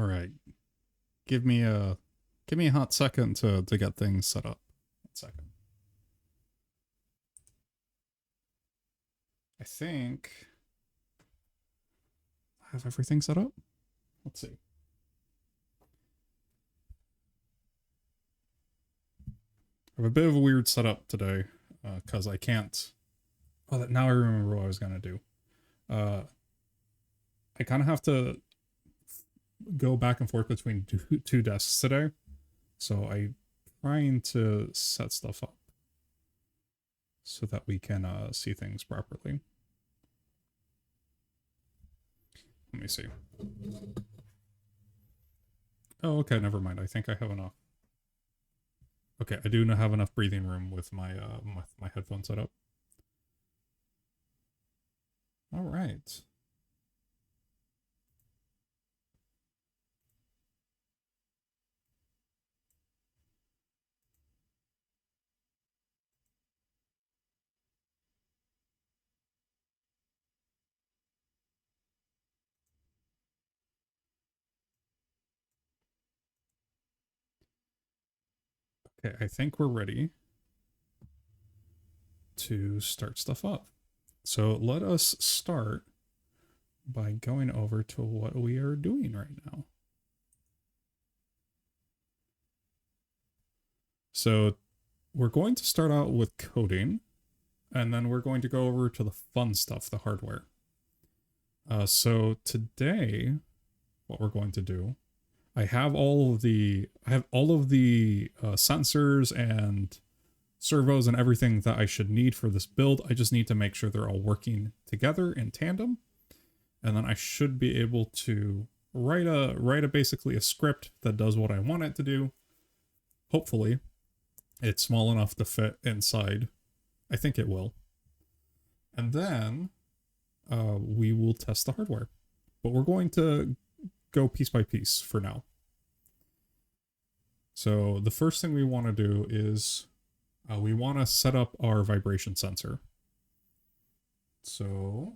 All right. Give me a hot second to get things set up. 1 second. I think I have everything set up. Let's see. I have a bit of a weird setup today because I can't. Oh, now I remember what I was gonna do. I kind of have to go back and forth between two desks today, so I'm trying to set stuff up so that we can see things properly. Let me see. Oh, okay, never mind. I think I have enough. Okay, I do have enough breathing room with my my headphone set up. All right. Okay, I think we're ready to start stuff up. So let us start by going over to what we are doing right now. So we're going to start out with coding, and then we're going to go over to the fun stuff, the hardware. So today, what we're going to do, I have all of the sensors and servos and everything that I should need for this build. I just need to make sure they're all working together in tandem, and then I should be able to write a basically a script that does what I want it to do. Hopefully, it's small enough to fit inside. I think it will. And then we will test the hardware. But we're going to go piece by piece for now. So the first thing we want to do is we want to set up our vibration sensor. So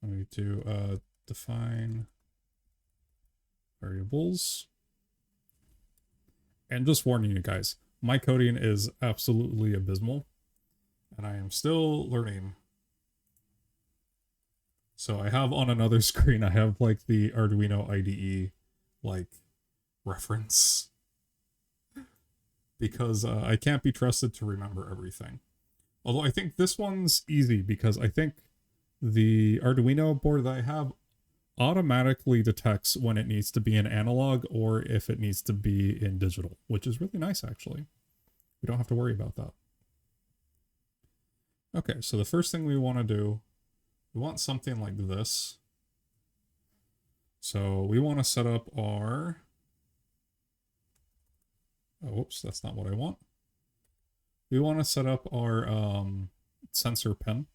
I need to define variables. And just warning you guys, my coding is absolutely abysmal, and I am still learning. So I have on another screen, I have like the Arduino IDE like reference, because I can't be trusted to remember everything. Although I think this one's easy because I think the Arduino board that I have automatically detects when it needs to be in analog or if it needs to be in digital, which is really nice actually. We don't have to worry about that. Okay, so the first thing we want to do, we want something like this. So we want to set up our... Oh, whoops, that's not what I want. We want to set up our sensor pin.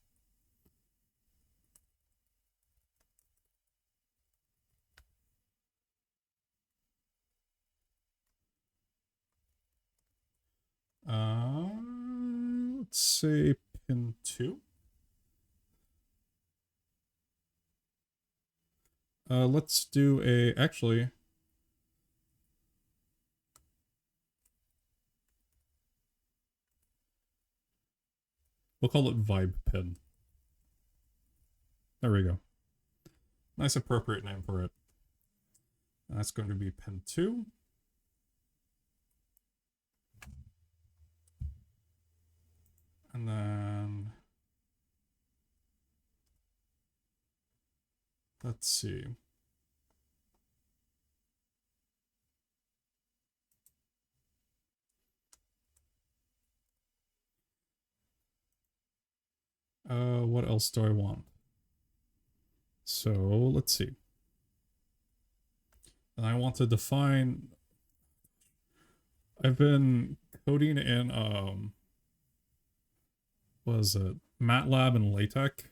Let's say pin 2. Let's do actually, we'll call it vibe pin. There we go. Nice appropriate name for it. And that's going to be pin 2. And then let's see. What else do I want? So let's see. And I want to define... I've been coding in what is it? MATLAB and LaTeX.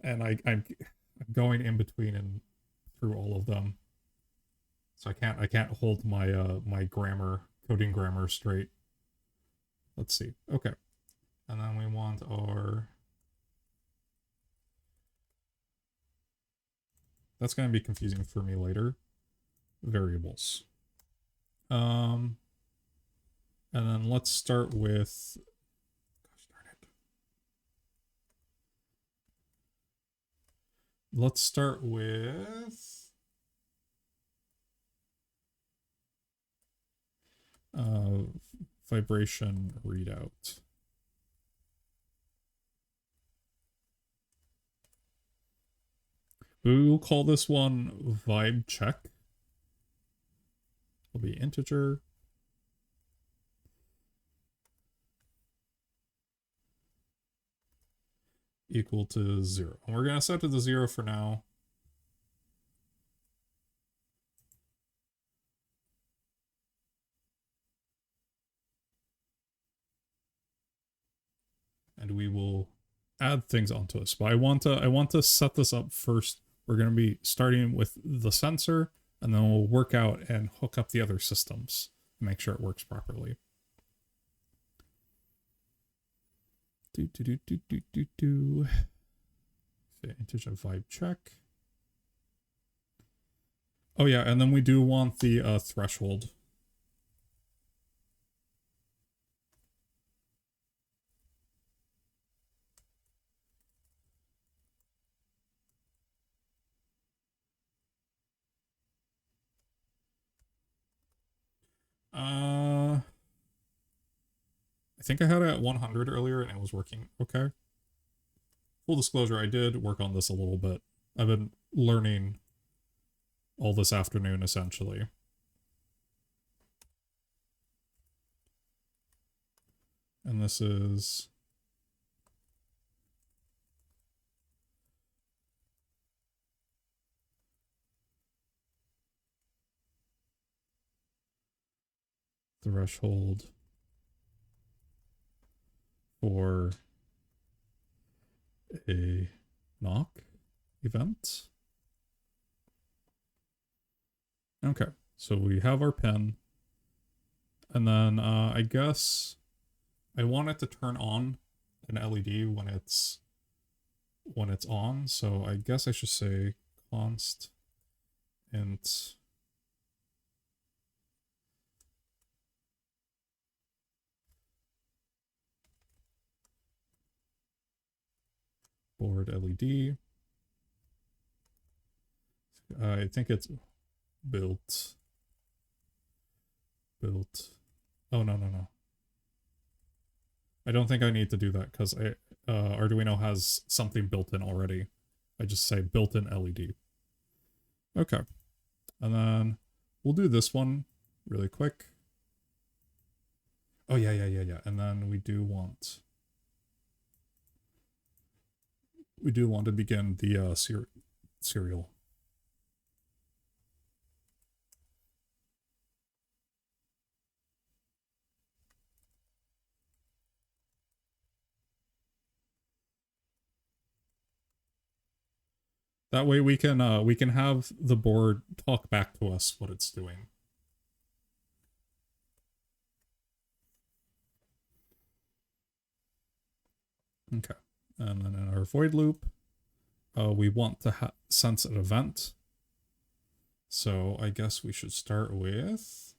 And I'm going in between and through all of them. So I can't hold my my coding grammar straight. Let's see. Okay. And then we want our That's going to be confusing for me later. Variables. And then let's start with, gosh darn it. Let's start with vibration readout. We will call this one vibe check. Will be integer. Equal to 0. And we're going to set it to 0 for now. And we will add things onto us. But I want to set this up first. We're going to be starting with the sensor, and then we'll work out and hook up the other systems to make sure it works properly. Integer vibe check. Oh yeah, and then we do want the threshold. I think I had it at 100 earlier and it was working okay. Full disclosure, I did work on this a little bit. I've been learning all this afternoon, essentially. And this is threshold for a knock event. Okay, so we have our pin. And then I guess I want it to turn on an LED when it's on. So I guess I should say const int board LED. I think it's built. Oh, no. I don't think I need to do that because Arduino has something built in already. I just say built-in LED. Okay. And then we'll do this one really quick. Oh, yeah. And then we do want to begin the serial. That way we can have the board talk back to us what it's doing. Okay. And then in our void loop, we want to sense an event. So I guess we should start with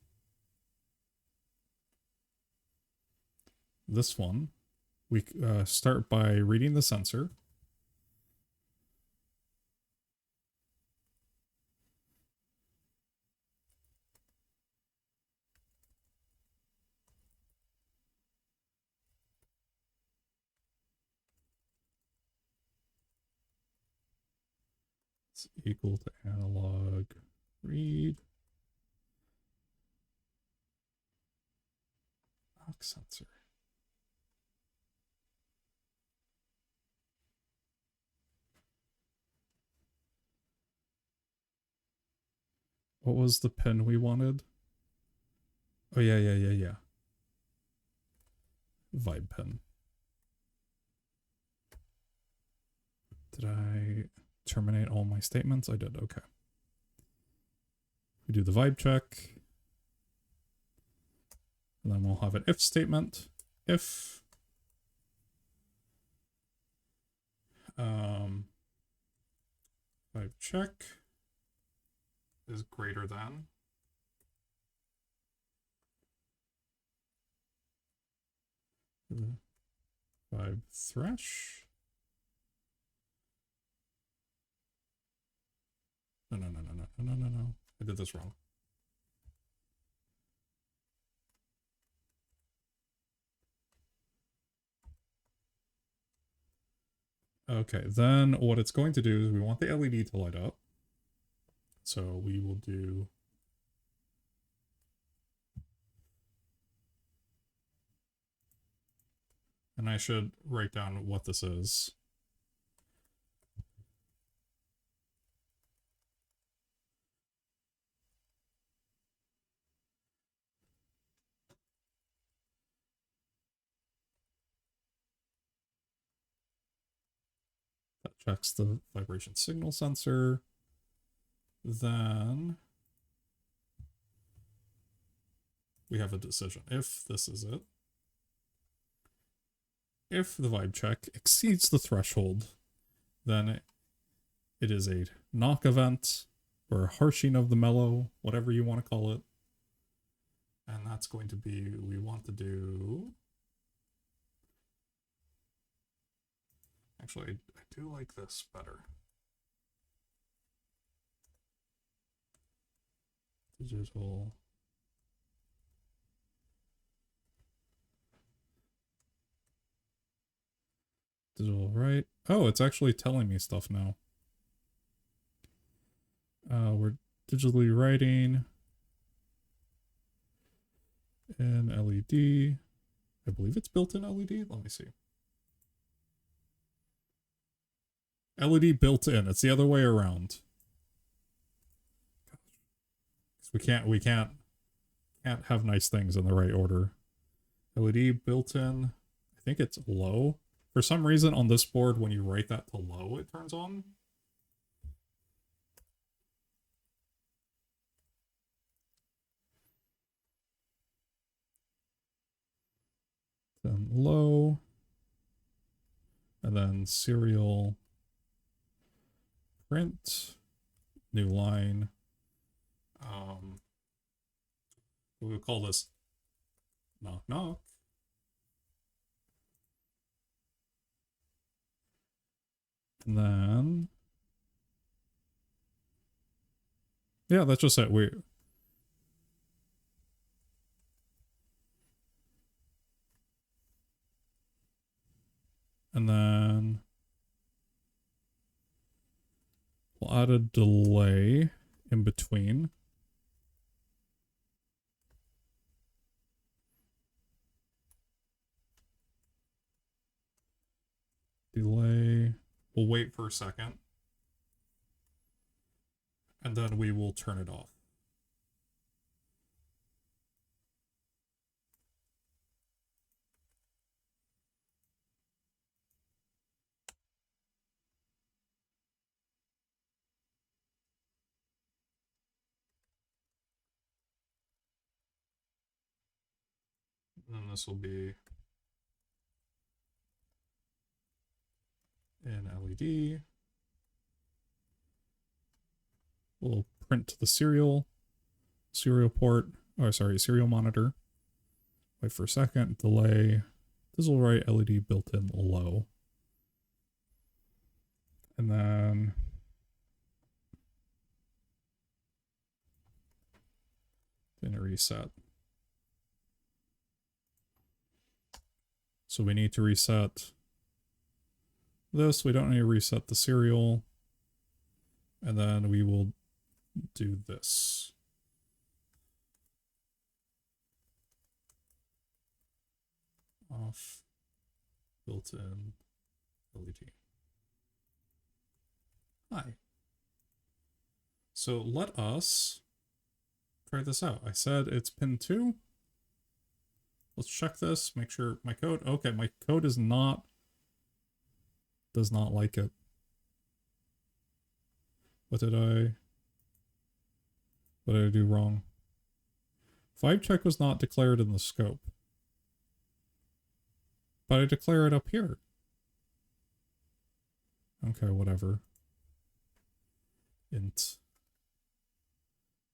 this one. We start by reading the sensor. It's equal to analog read knock sensor. What was the pin we wanted? Oh, yeah. Vibe pin. Did I terminate all my statements? I did, okay. We do the vibe check. And then we'll have an if statement. If vibe check is greater than vibe thresh. No. I did this wrong. Okay, then what it's going to do is we want the LED to light up. So we will do and I should write down what this is. That checks the vibration signal sensor. Then we have a decision. If this is it, if the vibe check exceeds the threshold, then it is a knock event or a harshing of the mellow, whatever you want to call it. And that's going to be, we want to do... Actually, I do like this better. Digital... Digital right. Oh, it's actually telling me stuff now. We're digitally writing an LED. I believe it's built-in LED. Let me see. LED built in. It's the other way around. We can't have nice things in the right order. LED built in. I think it's low. For some reason on this board, when you write that to low, it turns on. Then low. And then serial print. New line. We'll call this knock knock. And then, yeah, that's just it. And then we'll add a delay in between. Delay. We'll wait for a second. And then we will turn it off. And this will be an LED. We'll print to the serial port, oh sorry, serial monitor. Wait for a second, delay, digital right LED built in low. And then reset. So we need to reset this. We don't need to reset the serial. And then we will do this. Off built-in LED. Hi. So let us try this out. I said it's pin 2. Let's check this, make sure my code, okay, my code does not like it. What did I do wrong? Vibe check was not declared in the scope. But I declare it up here. Okay, whatever. Int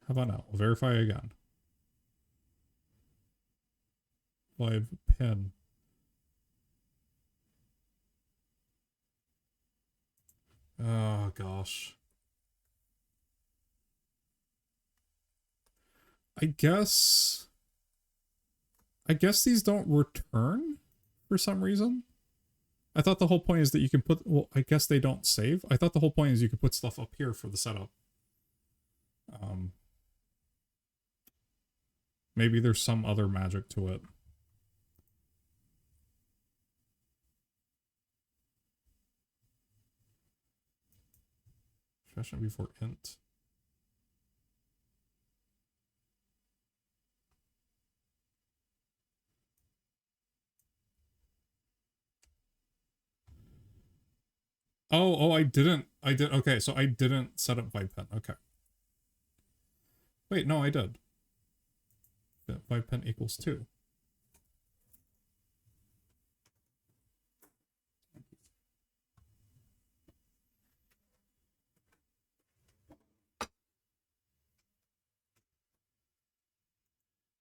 How about now? We'll verify again. 5 pin. Oh gosh. I guess these don't return for some reason. I thought the whole point is that you can put, well, I guess they don't save. I thought the whole point is you could put stuff up here for the setup. Maybe there's some other magic to it. Fashion before int. Oh, I didn't. Okay, so I didn't set up vibe pen. Okay. Wait, no, I did. Vibe pen equals 2.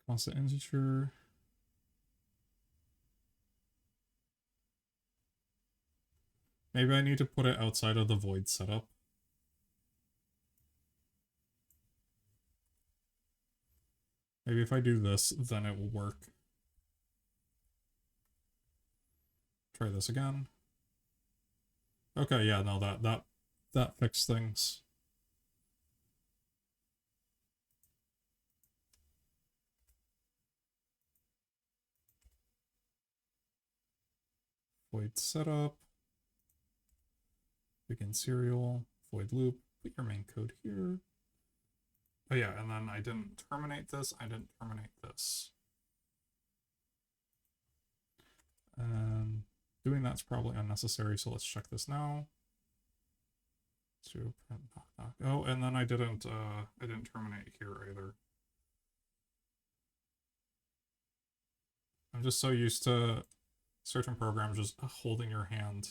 Constant integer. Maybe I need to put it outside of the void setup. Maybe if I do this, then it will work. Try this again. Okay, yeah, no, that fixed things. Void setup. Begin serial. Void loop. Put your main code here. Oh yeah, and then I didn't terminate this. I didn't terminate this. Doing that's probably unnecessary, so let's check this now. Zero print knock knock. Oh, and then I didn't terminate here either. I'm just so used to certain programs just holding your hand.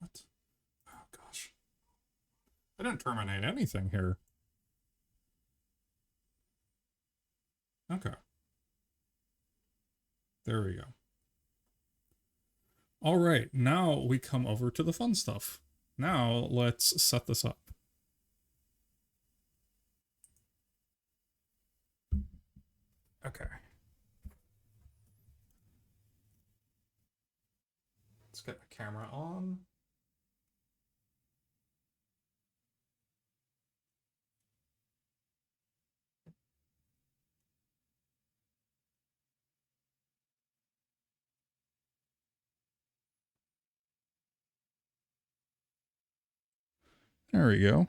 What? Oh gosh. I didn't terminate anything here. Okay. There we go. All right, now we come over to the fun stuff. Now let's set this up. Okay. Let's get the camera on. There we go.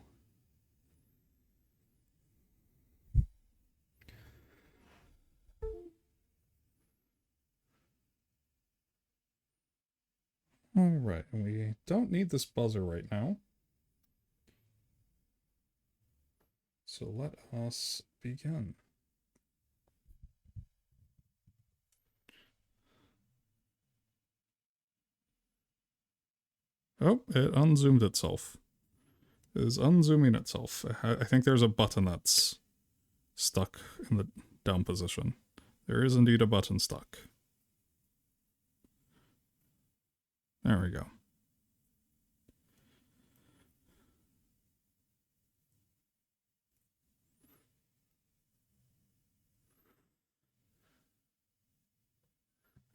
All right, we don't need this buzzer right now. So let us begin. Oh, it unzoomed itself. It is unzooming itself. I think there's a button that's stuck in the down position. There is indeed a button stuck. There we go.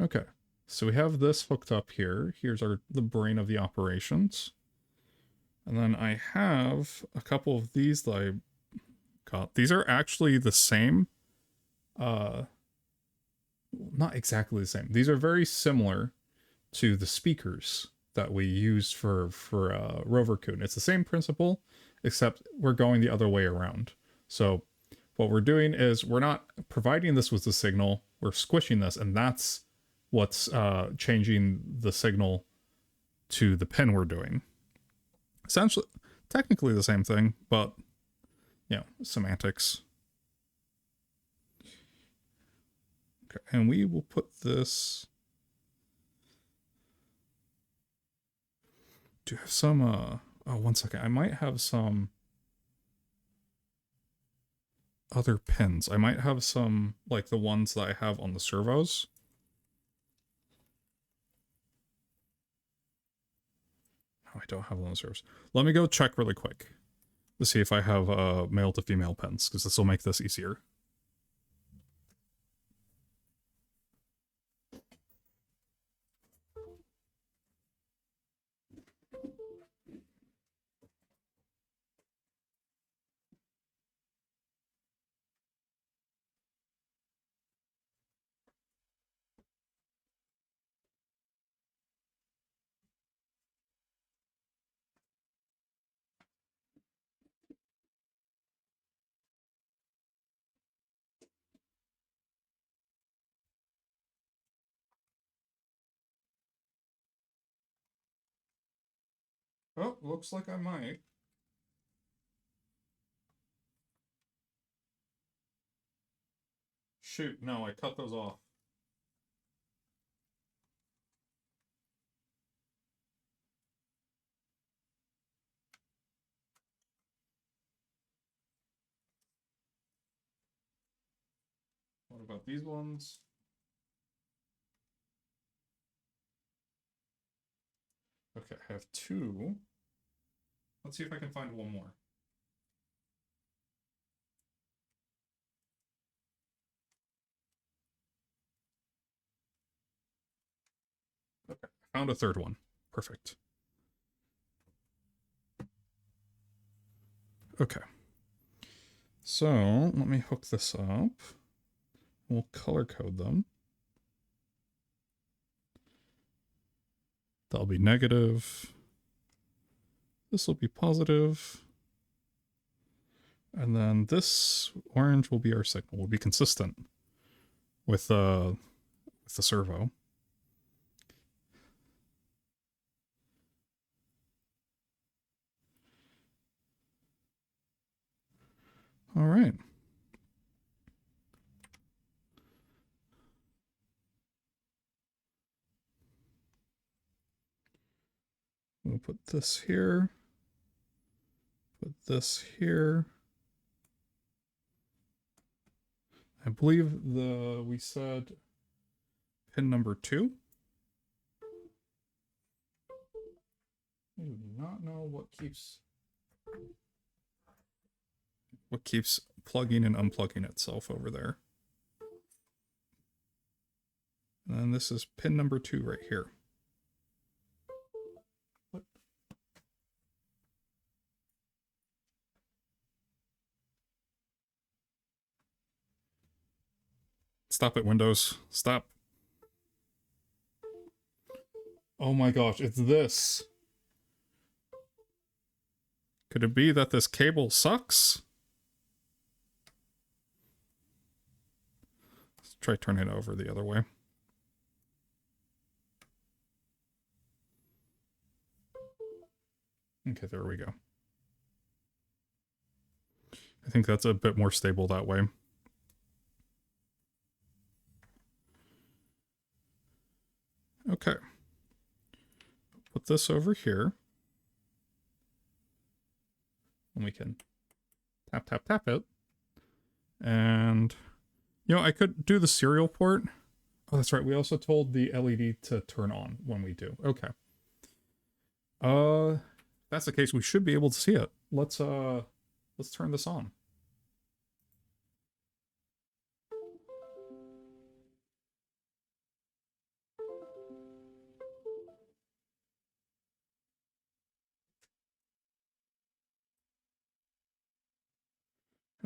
Okay, so we have this hooked up here. Here's the brain of the operations. And then I have a couple of these that I got. These are actually the same. Not exactly the same. These are very similar to the speakers that we used for Rover Coon. It's the same principle, except we're going the other way around. So what we're doing is we're not providing this with the signal, we're squishing this, and that's what's changing the signal to the pin we're doing. Essentially, technically the same thing, but, you know, semantics. Okay, and we will put this... Do you have some, oh, one second. I might have some other pins. I might have some, like the ones that I have on the servos. Oh, I don't have them on the servos. Let me go check really quick to see if I have male to female pins, because this will make this easier. Oh, looks like I might. Shoot, no, I cut those off. What about these ones? Okay, I have two. Let's see if I can find one more. Okay, I found a third one. Perfect. Okay. So, let me hook this up. We'll color code them. That'll be negative. This will be positive. And then this orange will be our signal. Will be consistent with the servo. All right. We'll put this here. Put this here. I believe we said pin number 2. I do not know what keeps plugging and unplugging itself over there. And then this is pin number 2 right here. What? Stop it, Windows. Stop. Oh my gosh, it's this. Could it be that this cable sucks? Let's try turning it over the other way. Okay, there we go. I think that's a bit more stable that way. Okay. Put this over here. And we can tap, tap, tap it. And, you know, I could do the serial port. Oh, that's right. We also told the LED to turn on when we do. Okay. If that's the case, we should be able to see it. Let's turn this on.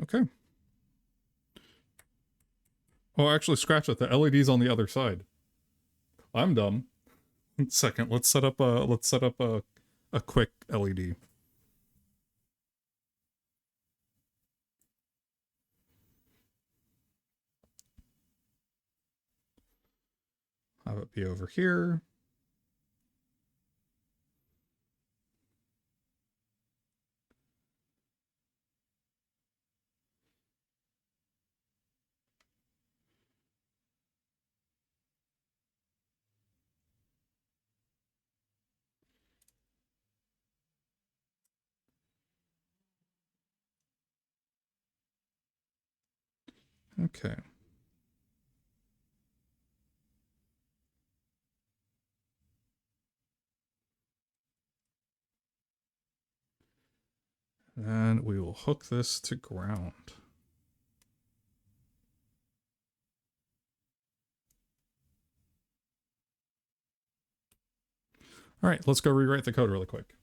Okay. Oh, actually, scratch it. The LED's on the other side. I'm dumb. Second, let's set up a quick LED. Have it be over here. Okay. And we will hook this to ground. All right, let's go rewrite the code really quick.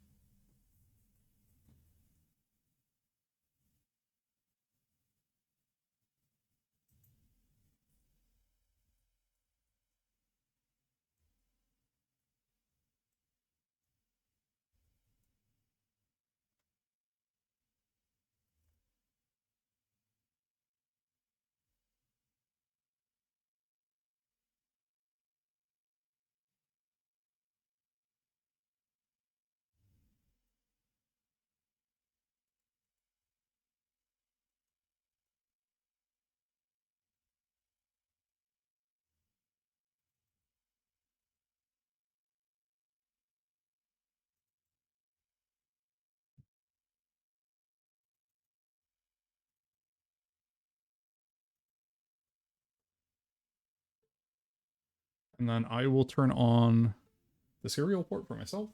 And then I will turn on the serial port for myself.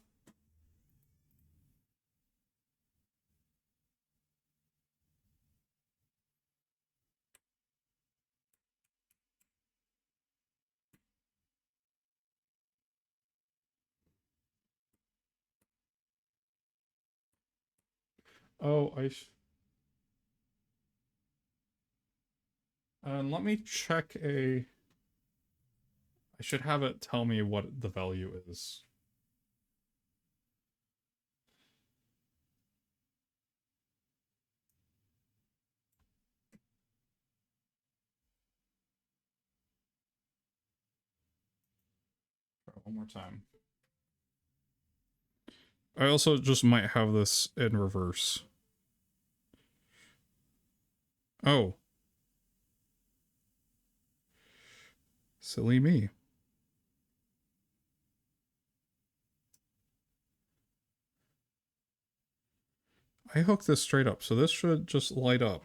Oh, and let me check a... I should have it tell me what the value is. Try one more time. I also just might have this in reverse. Oh. Silly me. I hooked this straight up, so this should just light up.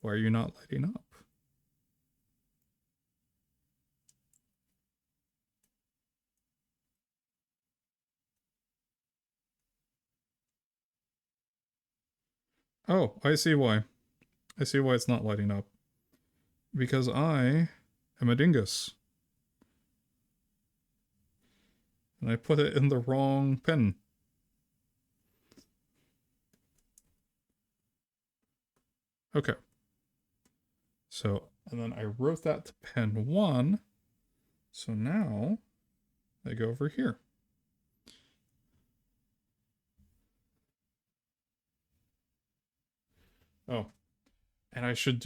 Why are you not lighting up? Oh, I see why. I see why it's not lighting up. Because I am a dingus. And I put it in the wrong pin. Okay. So, and then I wrote that to pin 1. So now I go over here. Oh, and I should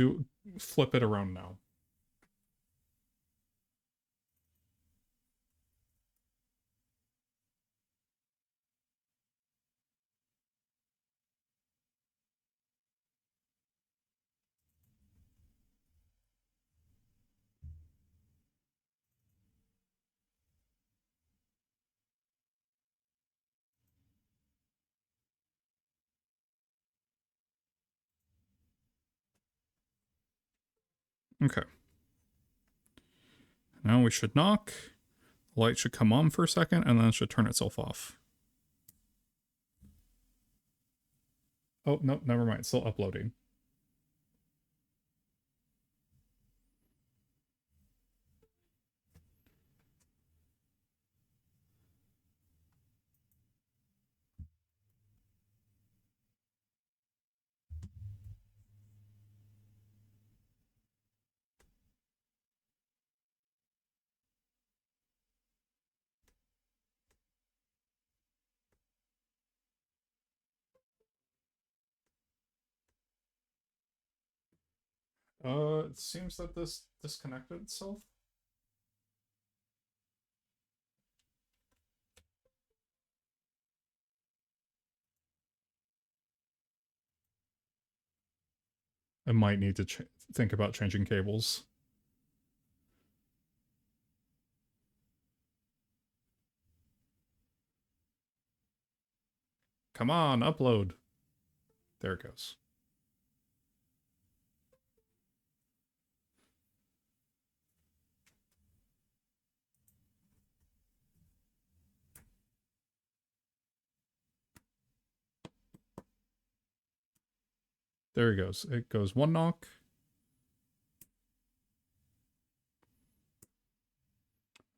flip it around now. Okay. Now we should knock. The light should come on for a second, and then it should turn itself off. Oh, no, never mind. It's still uploading. It seems that this disconnected itself. I might need to think about changing cables. Come on, upload. There it goes. There he goes. It goes one knock.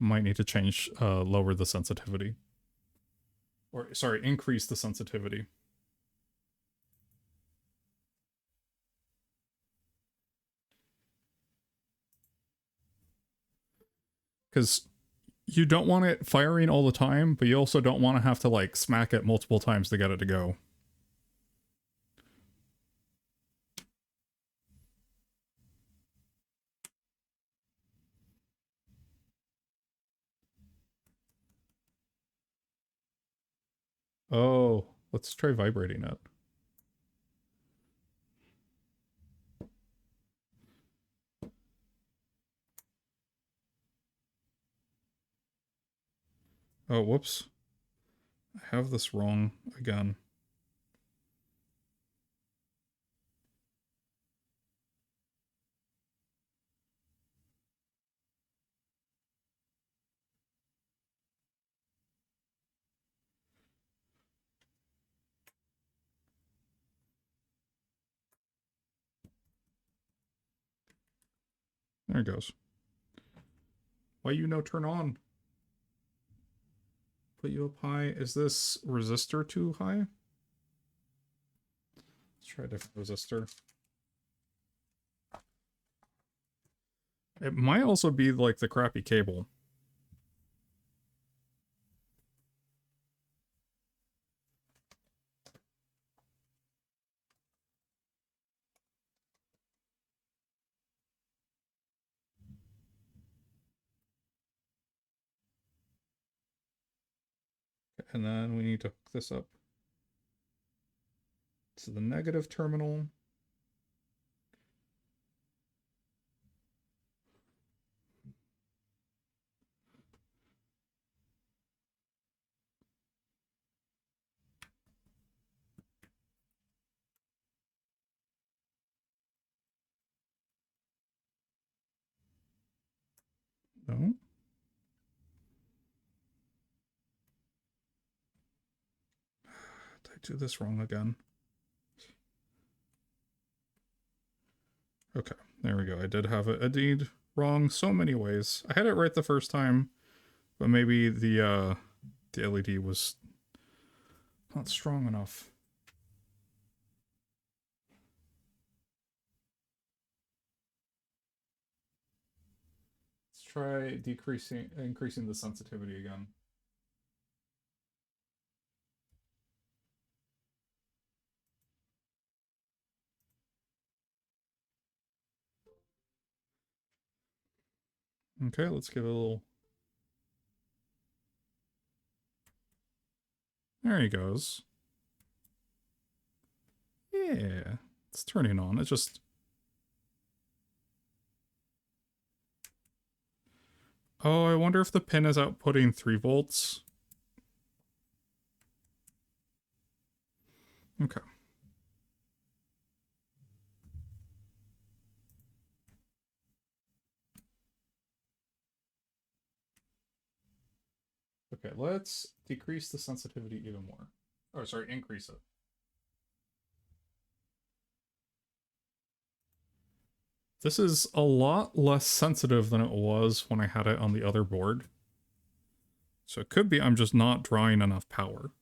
Might need to change, lower the sensitivity. Or, sorry, increase the sensitivity. Because you don't want it firing all the time, but you also don't want to have to, like, smack it multiple times to get it to go. Oh, let's try vibrating it. Oh, whoops. I have this wrong again. There it goes. Why you no turn on? Put you up high. Is this resistor too high? Let's try a different resistor. It might also be like the crappy cable. And then we need to hook this up to the negative terminal. No. Did I do this wrong again? Okay, there we go. I did have it indeed wrong so many ways. I had it right the first time, but maybe the LED was not strong enough. Let's try increasing the sensitivity again. Okay, let's give it a little. There he goes. Yeah, it's turning on. It's just. Oh, I wonder if the pin is outputting 3 volts. Okay. Okay, let's decrease the sensitivity even more. Oh, sorry, increase it. This is a lot less sensitive than it was when I had it on the other board. So it could be I'm just not drawing enough power.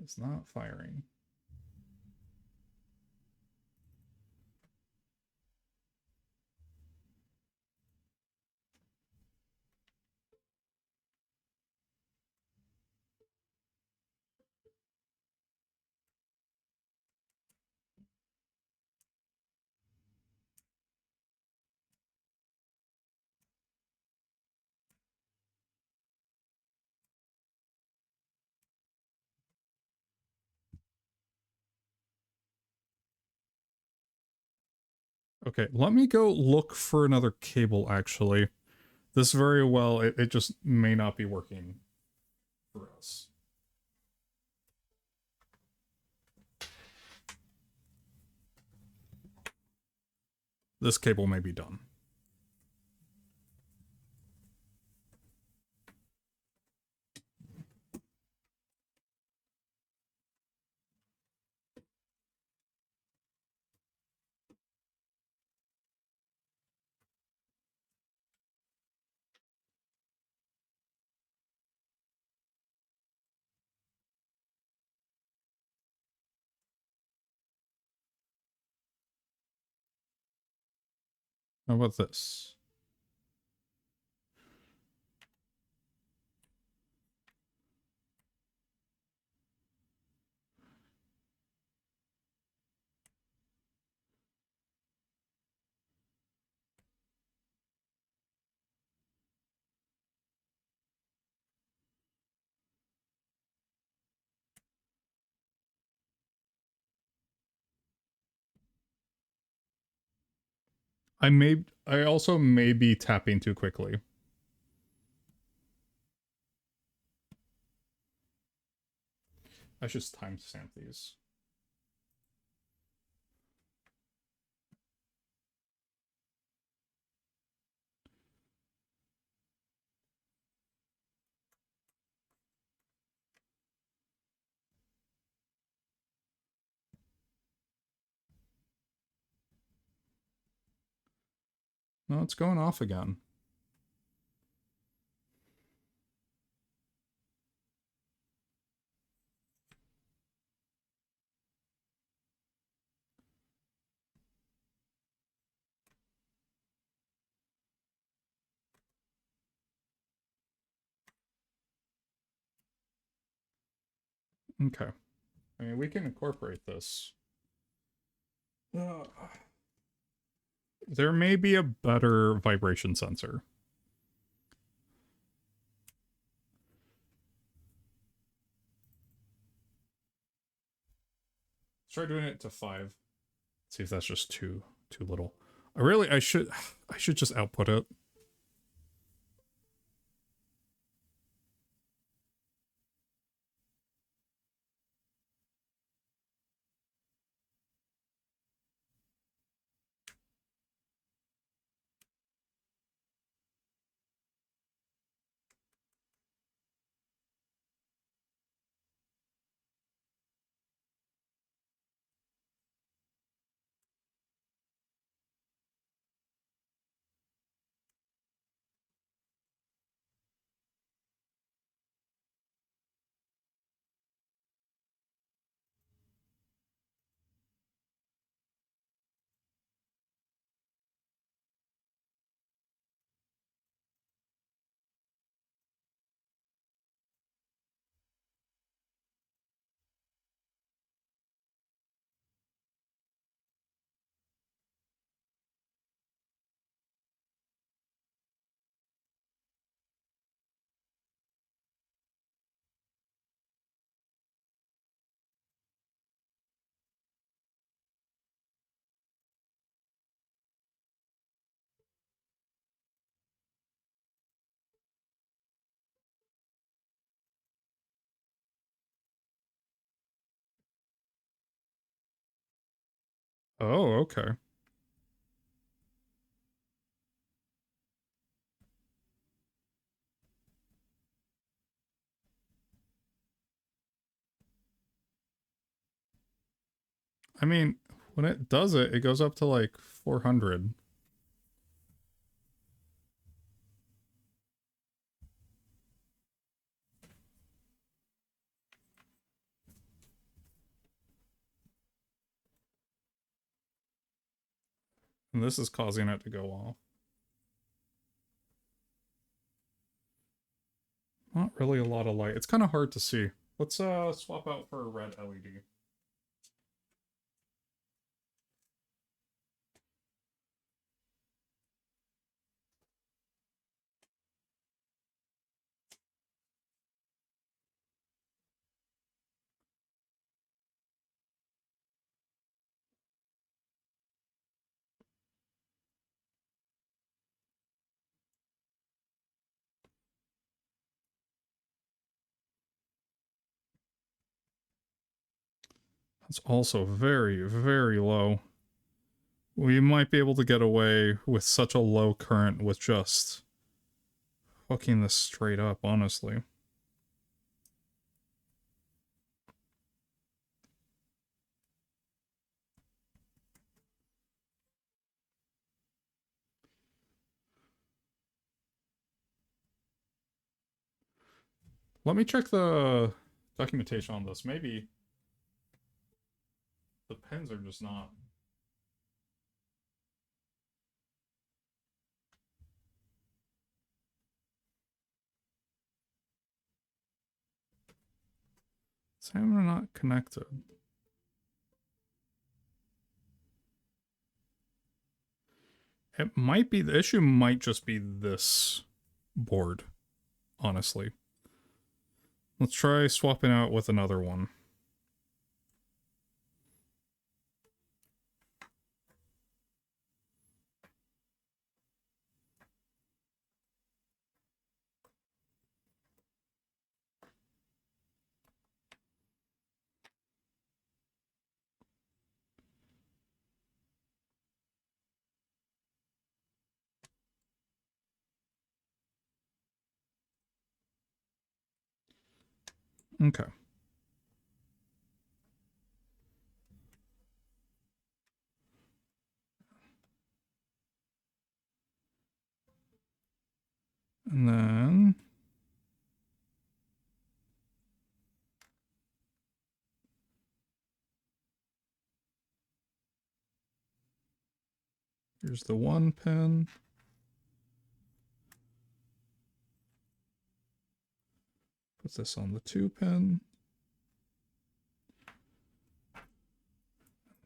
It's not firing. Okay, let me go look for another cable, actually. This very well, it just may not be working for us. This cable may be done. How about this? I also may be tapping too quickly. I should timestamp these. No, it's going off again. Okay. I mean, we can incorporate this. There may be a better vibration sensor. Let's try doing it to 5. See if that's just too little. I should just output it. Oh, okay. I mean, when it does it, it goes up to like 400. And this is causing it to go off. Not really a lot of light. It's kind of hard to see. Let's swap out for a red LED. It's also very, very low. We might be able to get away with such a low current with just hooking this straight up, honestly. Let me check the documentation on this. Maybe the pins are just not. Some are not connected. It might be, the issue might just be this board, honestly. Let's try swapping out with another one. Okay. And then here's the 1 pin. Put this on the 2 pin.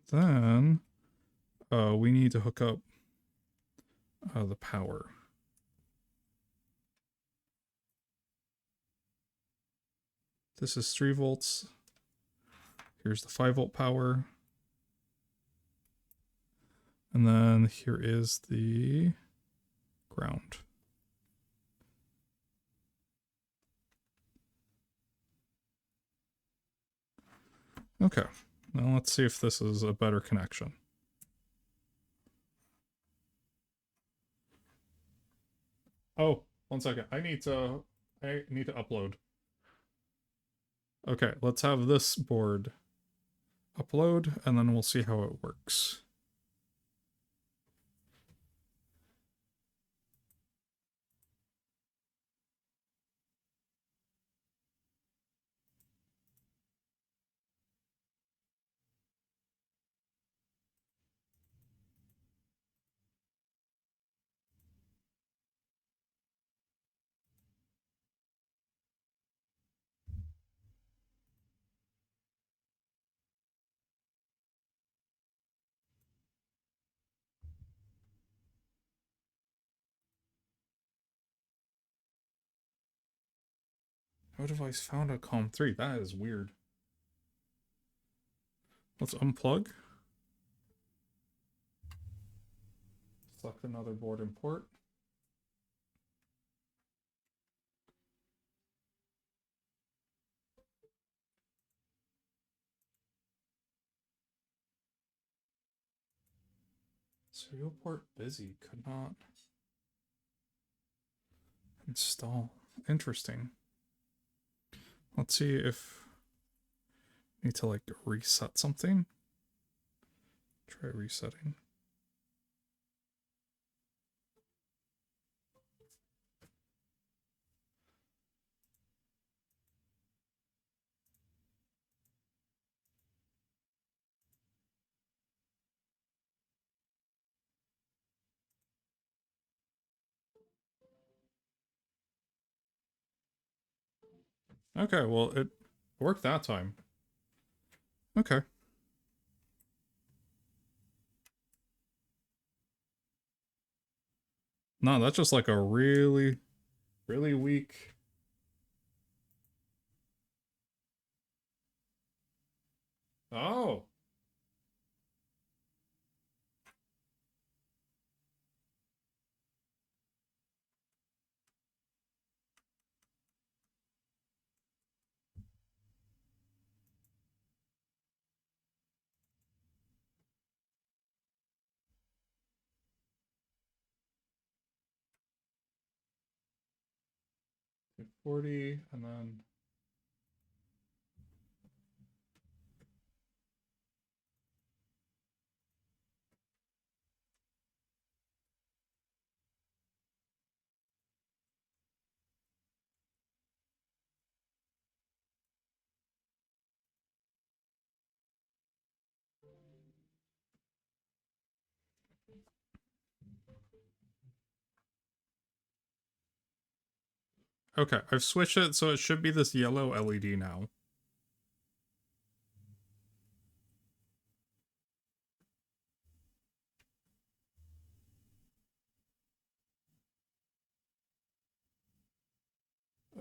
Then we need to hook up the power. This is 3 volts. Here's the 5-volt power. And then here is the ground. Okay, now let's see if this is a better connection. Oh, 1 second. I need to upload. Okay, let's have this board upload, and then we'll see how it works. No device found at COM3. That is weird. Let's unplug. Select another board and port. Serial port busy. Could not install. Interesting. Let's see if I need to like reset something. Try resetting. Okay, well, it worked that time. Okay. No, that's just like a really, really weak. Oh. 40, and then okay, I've switched it so it should be this yellow LED now.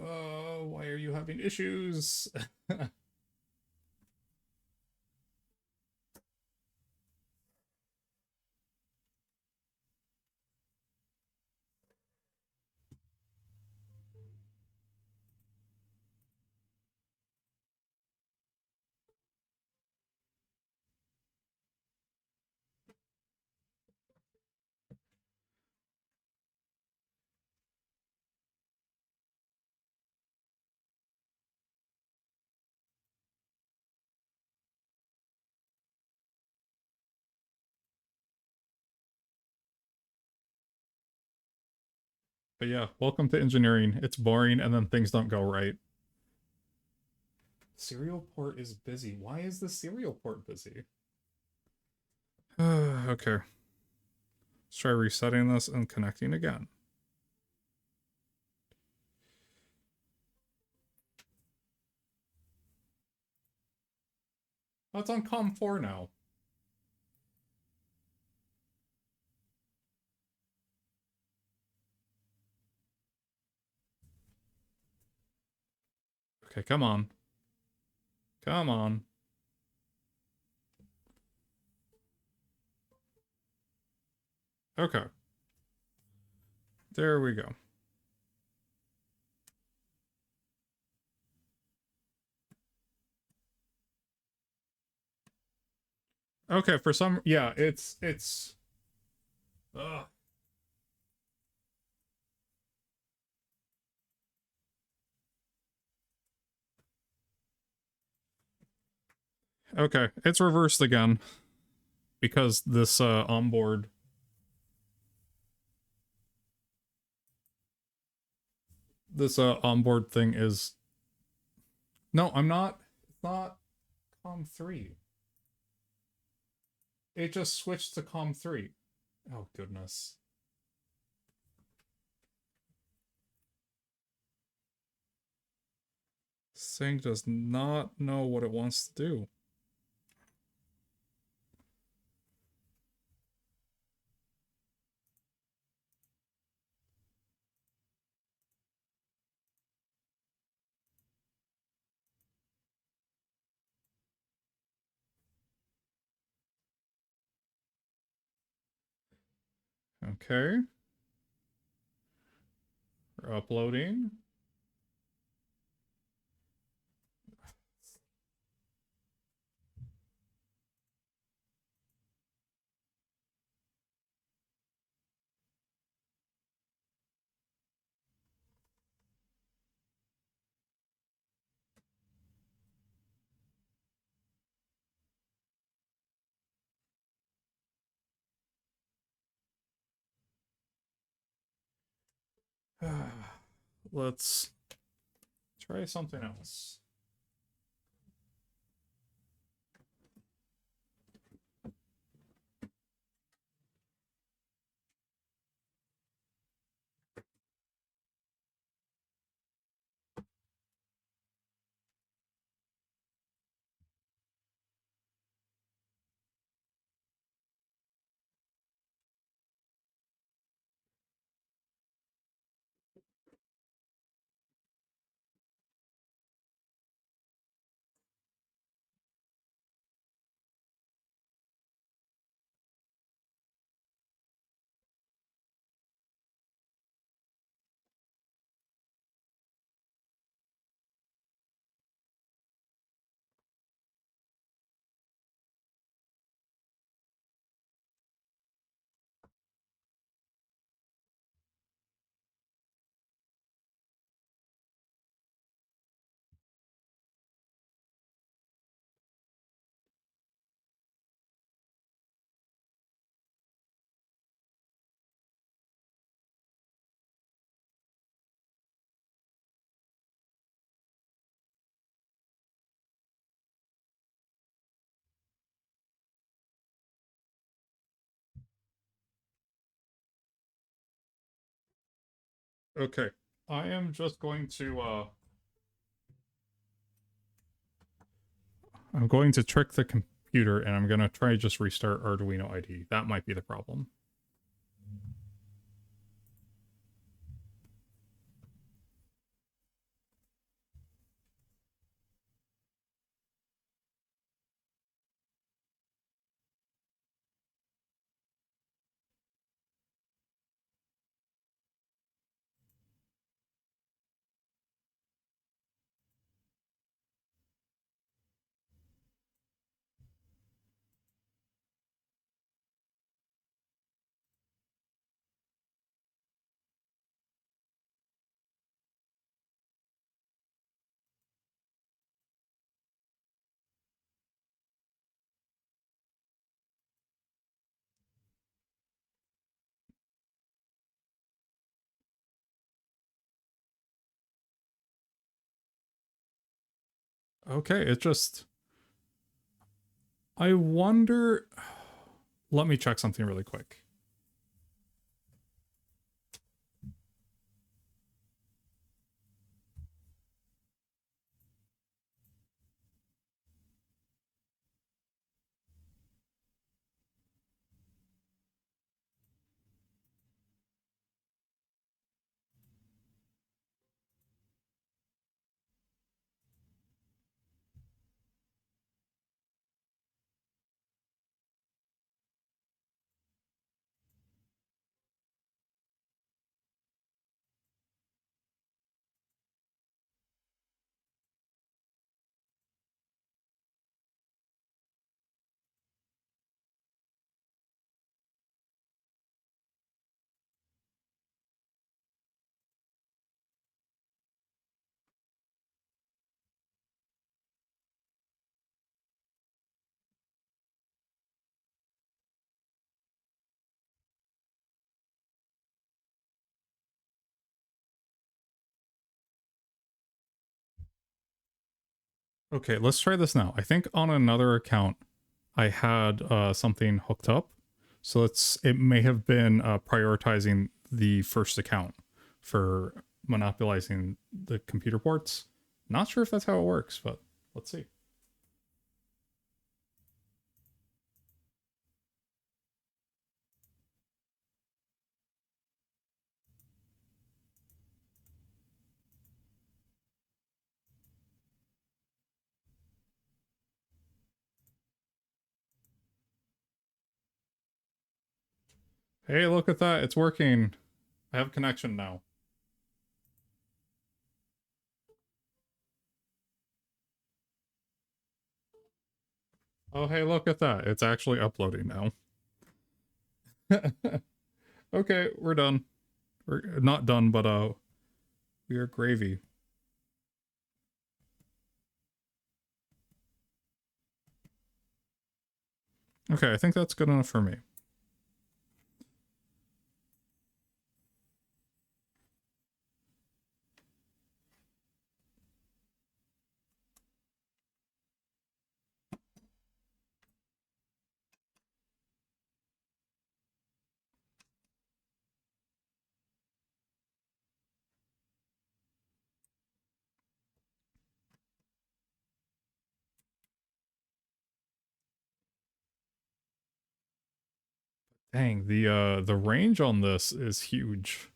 Oh, why are you having issues? But yeah, welcome to engineering. It's boring and then things don't go right. Serial port is busy. Why is the serial port busy? Okay. Let's try resetting this and connecting again. Oh, it's on COM4 now. Okay, come on. Come on. Okay. There we go. Okay, for some, yeah, it's. Ugh. Okay, it's reversed again because this onboard. This onboard thing is. No, I'm not. It's not COM3. It just switched to COM3. Oh goodness. This thing does not know what it wants to do. Okay. We're uploading. Let's try something else. Okay. I am just going to I'm going to trick the computer and I'm gonna try to just restart Arduino IDE. That might be the problem. Okay, it just I wonder let me check something really quick. Okay, let's try this now. I think on another account I had something hooked up. So it may have been prioritizing the first account for monopolizing the computer ports. Not sure if that's how it works, but let's see. Hey, look at that. It's working. I have connection now. Oh, hey, look at that. It's actually uploading now. Okay, we're done. We're not done, but we are gravy. Okay, I think that's good enough for me. Dang, the range on this is huge.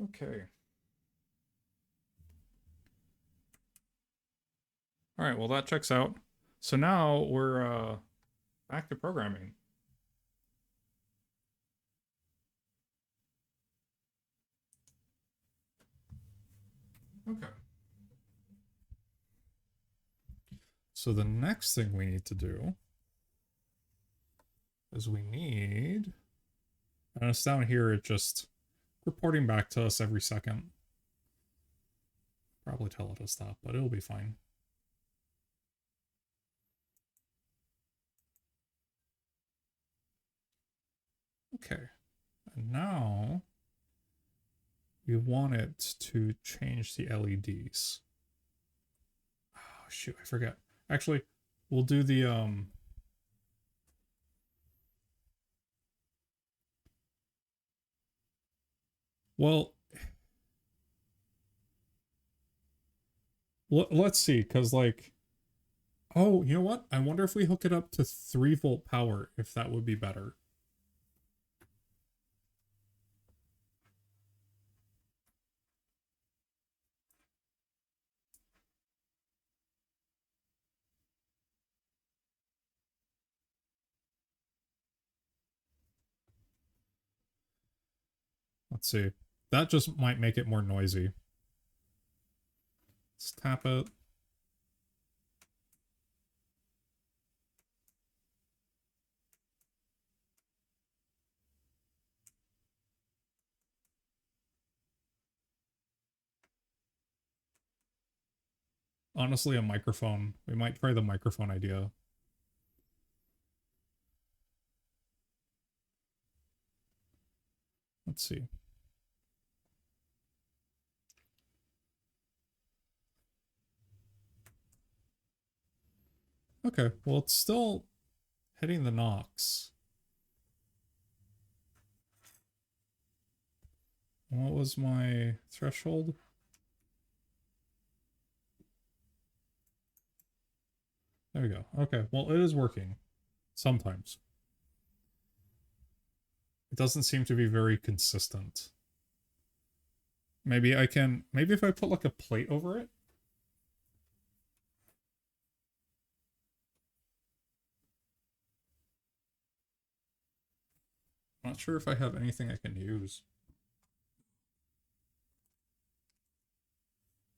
Okay. All right, well that checks out. So now we're back to programming. Okay. So the next thing we need to do is we need, and it's down here, it just reporting back to us every second. Probably tell it to stop, but it'll be fine. Okay. And now we want it to change the LEDs. Oh shoot, I forget. Actually, we'll do the Well, let's see, because like, oh, you know what? I wonder if we hook it up to 3-volt power, if that would be better. Let's see. That just might make it more noisy. Let's tap it. Honestly, a microphone. We might try the microphone idea. Let's see. Okay, well, it's still hitting the knocks. What was my threshold? There we go. Okay, well, it is working. Sometimes. It doesn't seem to be very consistent. Maybe if I put like a plate over it. I'm not sure if I have anything I can use.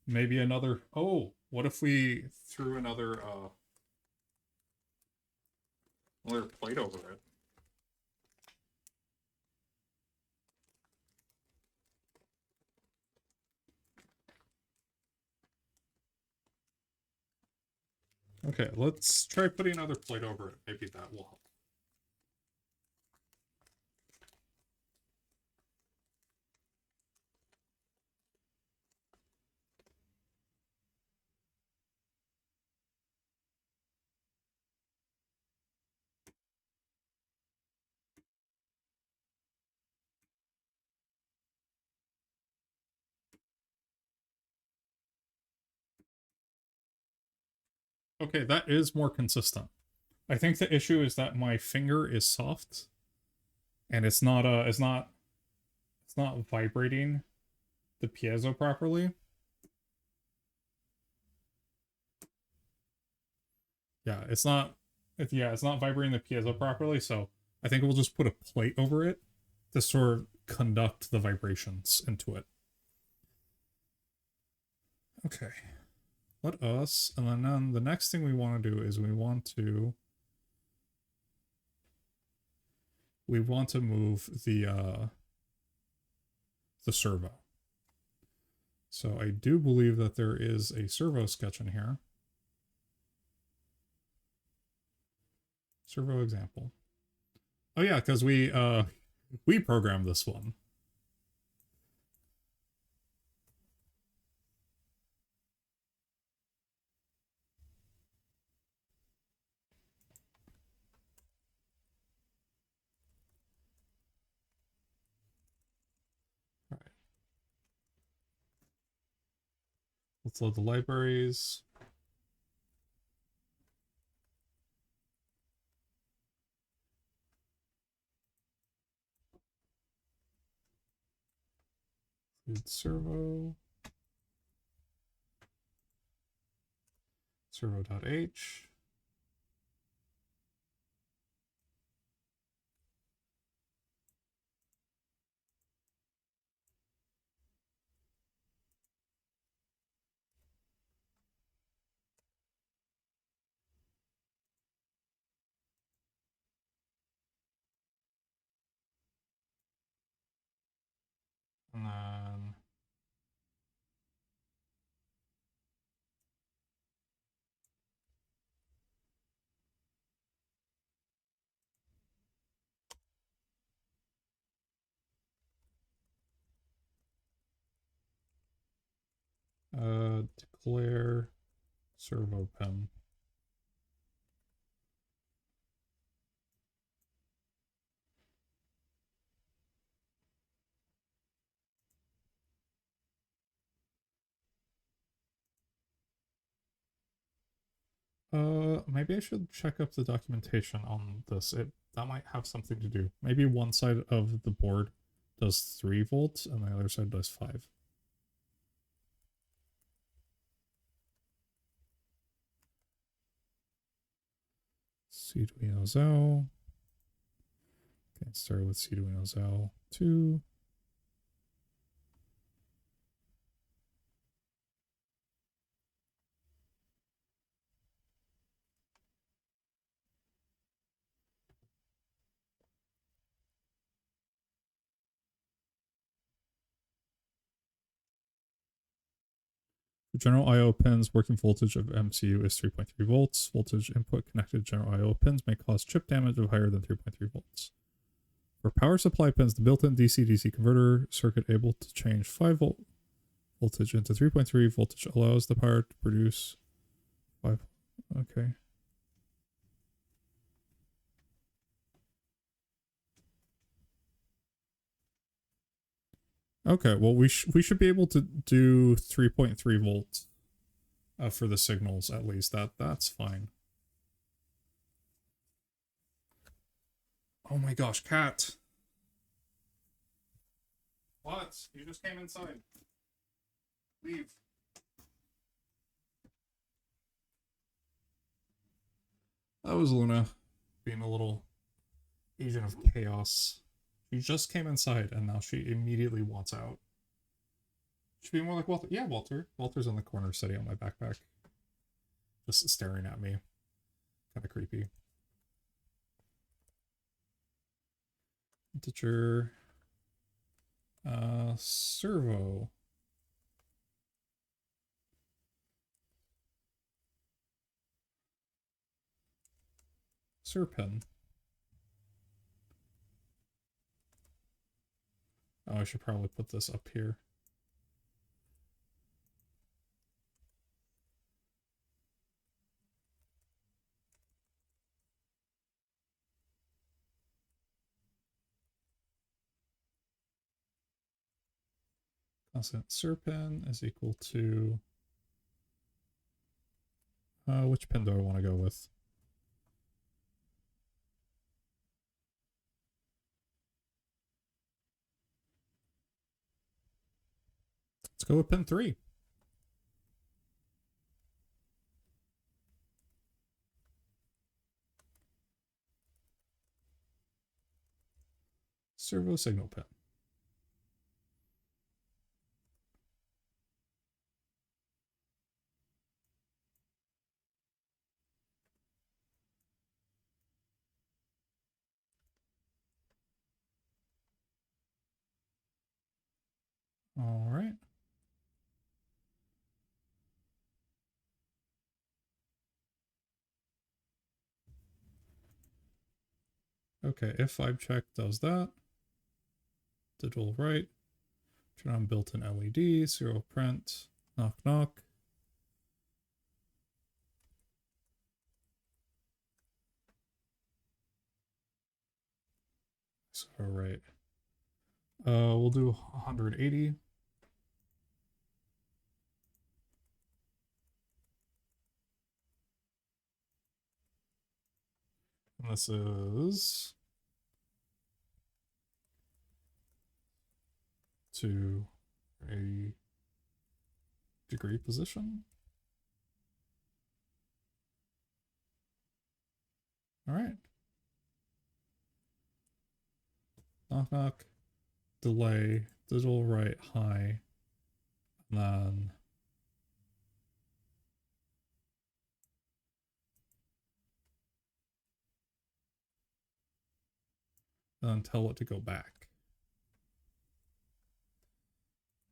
Maybe another, oh, what if we threw another plate over it? Okay, let's try putting another plate over it. Maybe that will help. Okay, that is more consistent. I think the issue is that my finger is soft and it's not vibrating the piezo properly. Yeah, it's not vibrating the piezo properly, so I think we'll just put a plate over it to sort of conduct the vibrations into it. Okay. And then the next thing we want to do is we want to move the servo. So I do believe that there is a servo sketch in here. Servo example. Oh yeah, because we programmed this one. All right. Let's load the libraries. Include servo.h. And then declare servo pen. Maybe I should check up the documentation on this. That might have something to do. Maybe one side of the board does 3 volts and the other side does 5. Arduino Zell. Okay, start with Arduino Zell 2. For general I/O pins, working voltage of MCU is 3.3 volts. Voltage input connected to general I/O pins may cause chip damage of higher than 3.3 volts. For power supply pins, the built-in DC-DC converter circuit able to change 5 volt voltage into 3.3 voltage allows the power to produce 5. Okay. Okay, well, we should be able to do 3.3 volts for the signals, at least. That's fine. Oh my gosh, cat. What? You just came inside. Leave. That was Luna being a little agent of chaos. She just came inside and now she immediately wants out. Should be more like Walter. Yeah, Walter. Walter's in the corner sitting on my backpack. Just staring at me. Kind of creepy. Integer. Servo. Serpin. Oh, I should probably put this up here. Constant serpin is equal to... which pin do I want to go with? Let's go with pin 3. Servo signal pin. All right. Okay, if 5 check does that. Digital write. Turn on built-in LED, serial print, knock knock. So, right. We'll do 180. And this is to a degree position. All right. Knock knock. Delay. Digital write high. And then tell it to go back.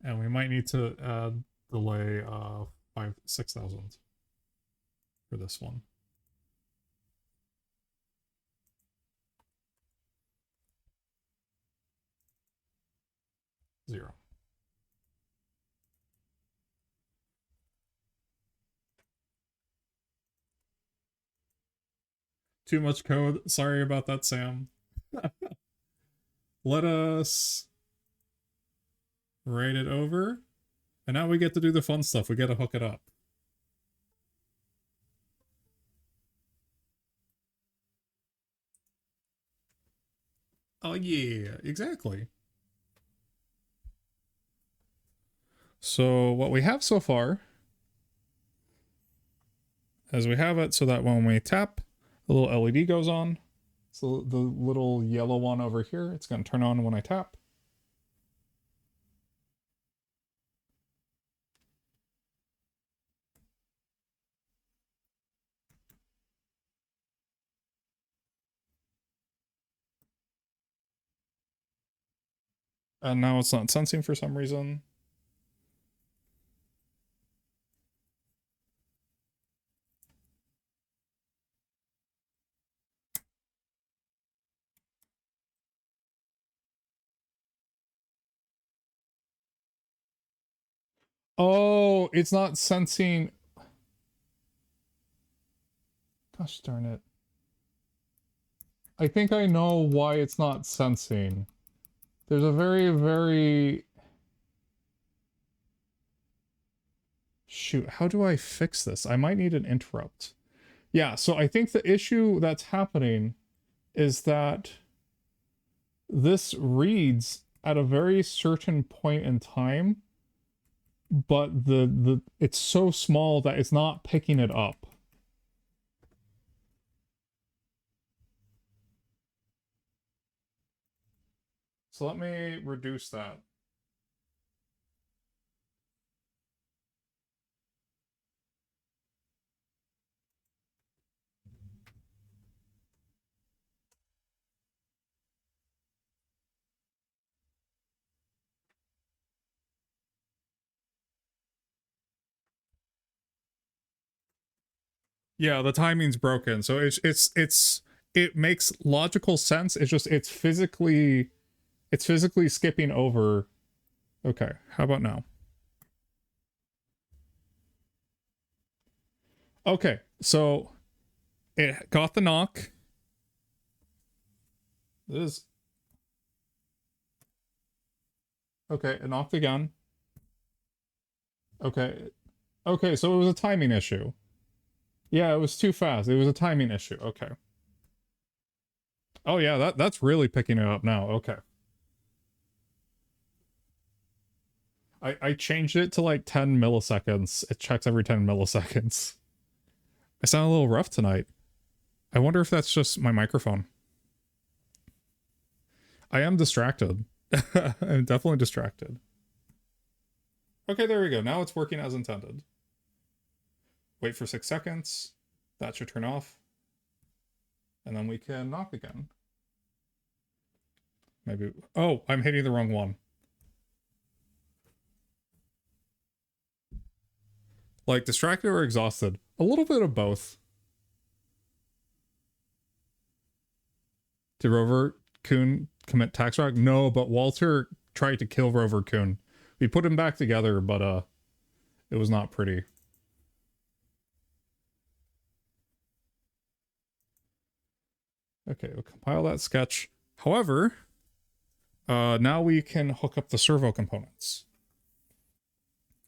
And we might need to add delay 6,000 for this one. 0. Too much code. Sorry about that, Sam. Let us write it over. And now we get to do the fun stuff. We get to hook it up. Oh yeah, exactly. So what we have so far is we have it so that when we tap, the little LED goes on. So the little yellow one over here, it's going to turn on when I tap. And now it's not sensing for some reason. Oh, it's not sensing. Gosh darn it. I think I know why it's not sensing. There's a very... Shoot, how do I fix this? I might need an interrupt. Yeah, so I think the issue that's happening is that this reads at a very certain point in time, but the it's so small that it's not picking it up. So let me reduce that. Yeah, the timing's broken. So it makes logical sense. It's just it's physically skipping over. Okay, how about now? Okay, so it got the knock. This is okay, it knocked again. Okay. Okay, so it was a timing issue. Yeah, it was too fast. It was a timing issue. Okay. Oh yeah, that's really picking it up now. Okay. I changed it to like 10 milliseconds. It checks every 10 milliseconds. I sound a little rough tonight. I wonder if that's just my microphone. I am distracted. I'm definitely distracted. Okay, there we go. Now it's working as intended. Wait for 6 seconds. That should turn off. And then we can knock again. Maybe. Oh, I'm hitting the wrong one. Like, distracted or exhausted? A little bit of both. Did Rover Coon commit tax fraud? No, but Walter tried to kill Rover Coon. We put him back together, but it was not pretty. Okay, we'll compile that sketch. However, now we can hook up the servo components.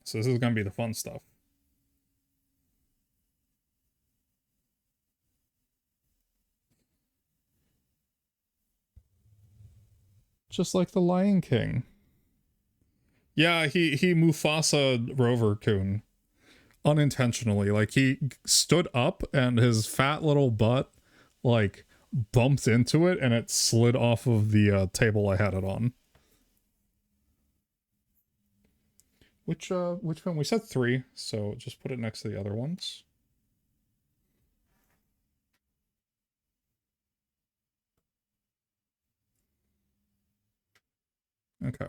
So this is going to be the fun stuff. Just like the Lion King. Yeah, he Mufasa Rover Coon unintentionally. Like he stood up and his fat little butt like bumped into it and it slid off of the table I had it on. Which one? We said 3, so just put it next to the other ones. Okay.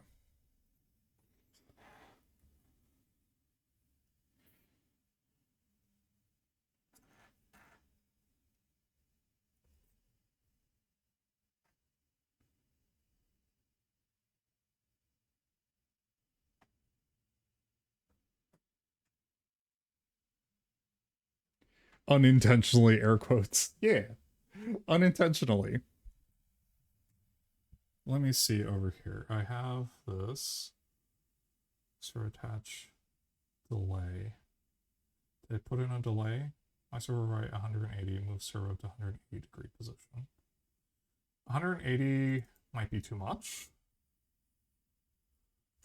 Unintentionally, air quotes. Yeah. Unintentionally. Let me see over here. I have this. So attach delay. Did I put in a delay? My servo right 180, move servo to 180 degree position. 180 Might be too much.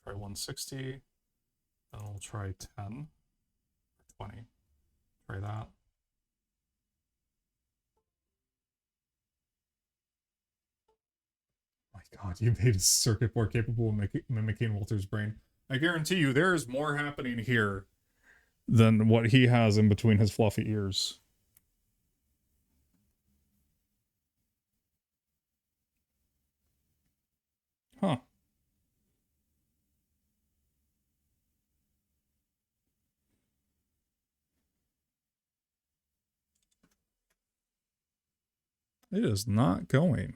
Try 160. Then we'll try 10 or 20. Try that. My God, you made a circuit board capable of mimicking Walter's brain. I guarantee you there is more happening here than what he has in between his fluffy ears. Huh. It is not going.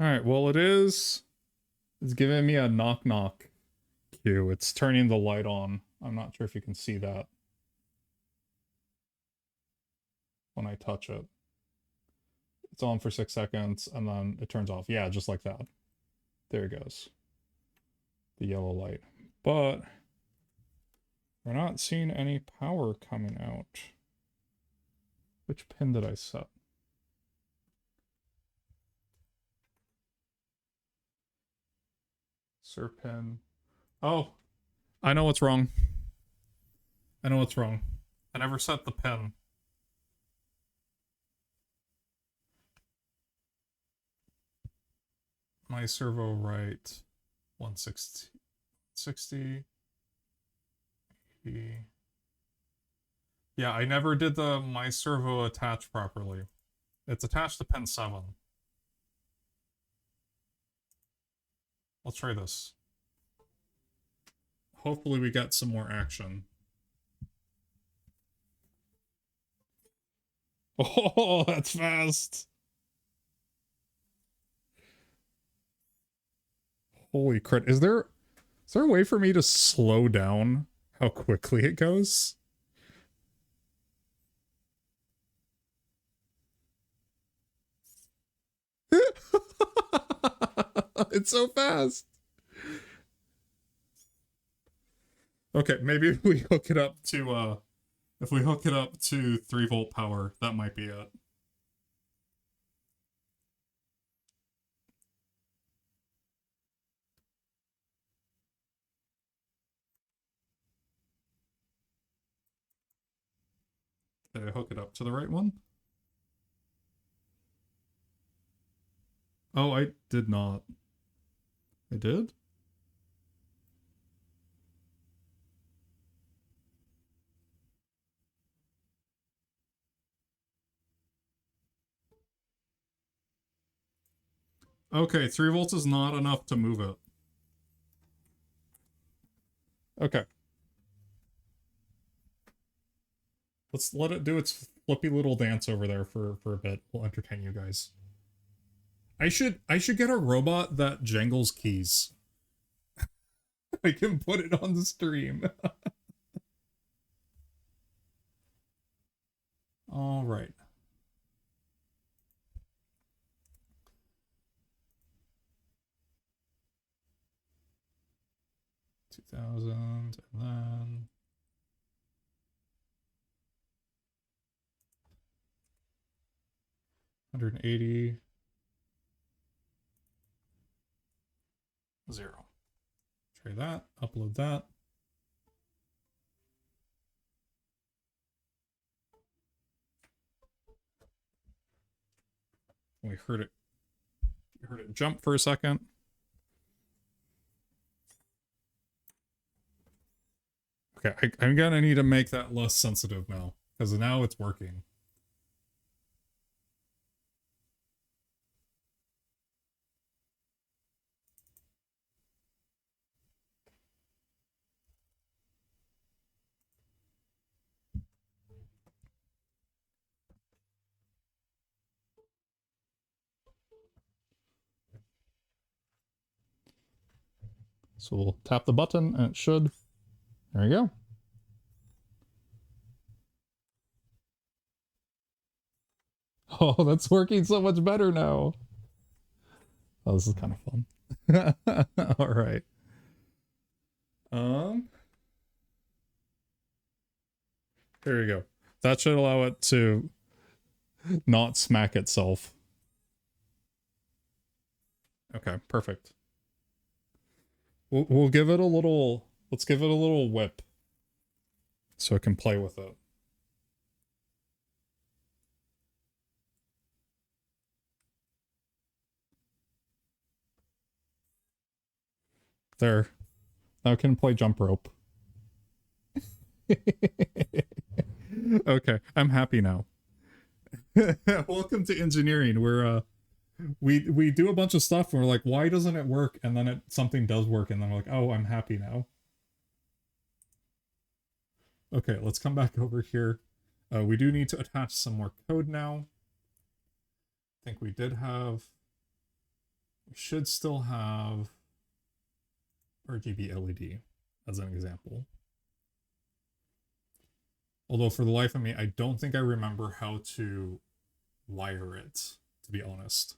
All right, well, it is. It's giving me a knock knock cue. It's turning the light on. I'm not sure if you can see that when I touch it. It's on for 6 seconds and then it turns off. Yeah, just like that. There it goes. The yellow light. But we're not seeing any power coming out. Which pin did I set? Sir pin. Oh, I know what's wrong. I know what's wrong. I never set the pin. My servo right 160. 60. Yeah, I never did the my servo attach properly. It's attached to pin 7. Let's try this. Hopefully we get some more action. Oh, that's fast. Holy crap. Is there a way for me to slow down how quickly it goes? It's so fast. Okay, maybe if we hook it up to if we hook it up to 3-volt power, that might be it. Did I hook it up to the right one? Oh, I did not. I did? Okay, 3 volts is not enough to move it. Okay. Let's let it do its flippy little dance over there for a bit. We'll entertain you guys. I should get a robot that jangles keys. I can put it on the stream. All right. $2,000 and then $180. 0. Try that. Upload that. We heard it. You heard it jump for a second. Okay, I'm gonna need to make that less sensitive now, because now it's working. So we'll tap the button and it should. There we go. Oh, that's working so much better now. Oh, this is kind of fun. All right. Um, here we go. That should allow it to not smack itself. Okay, perfect. We'll give it a little, let's give it a little whip so it can play with it. There. Now it can play jump rope. Okay, I'm happy now. Welcome to engineering. We do a bunch of stuff and we're like, why doesn't it work? And then something does work and then we're like, oh, I'm happy now. Okay, let's come back over here. We do need to attach some more code now. I think we should still have RGB LED as an example. Although for the life of me, I don't think I remember how to wire it, to be honest.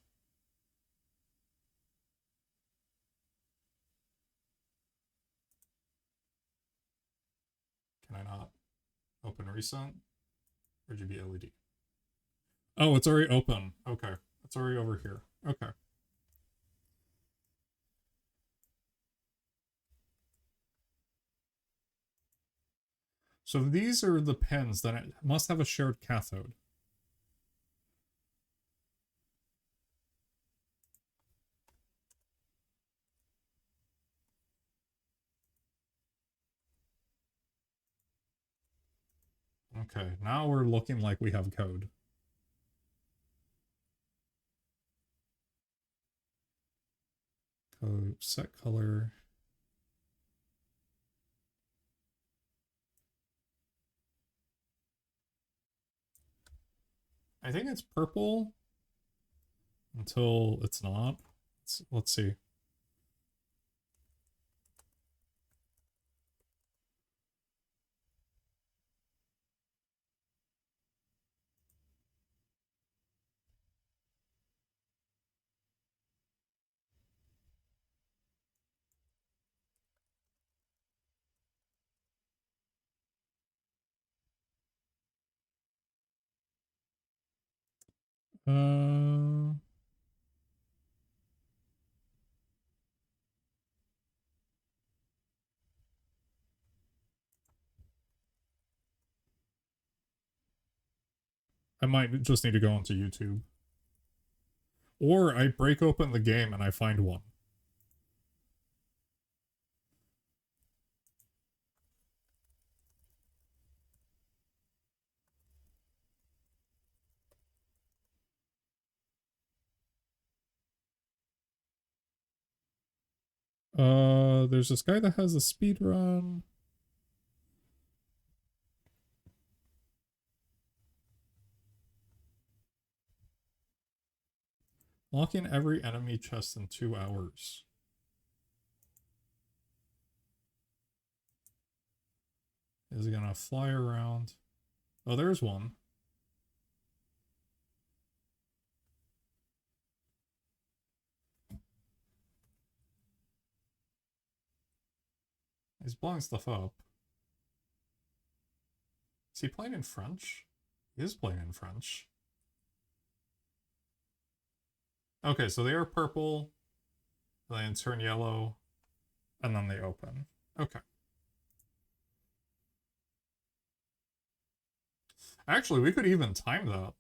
Can I not open recent? RGB LED. Oh, it's already open. Okay. It's already over here. Okay. So these are the pins that it must have a shared cathode. Okay, now we're looking like we have code. Code, set color. I think it's purple until it's not. Let's see. Uh, I might just need to go onto YouTube. Or I break open the game and I find one. There's this guy that has a speed run. Locking every enemy chest in 2 hours. Is it gonna fly around? Oh, there's one. He's blowing stuff up. Is he playing in French? He is playing in French. Okay, so they are purple, then turn yellow, and then they open. Okay. Actually, we could even time that.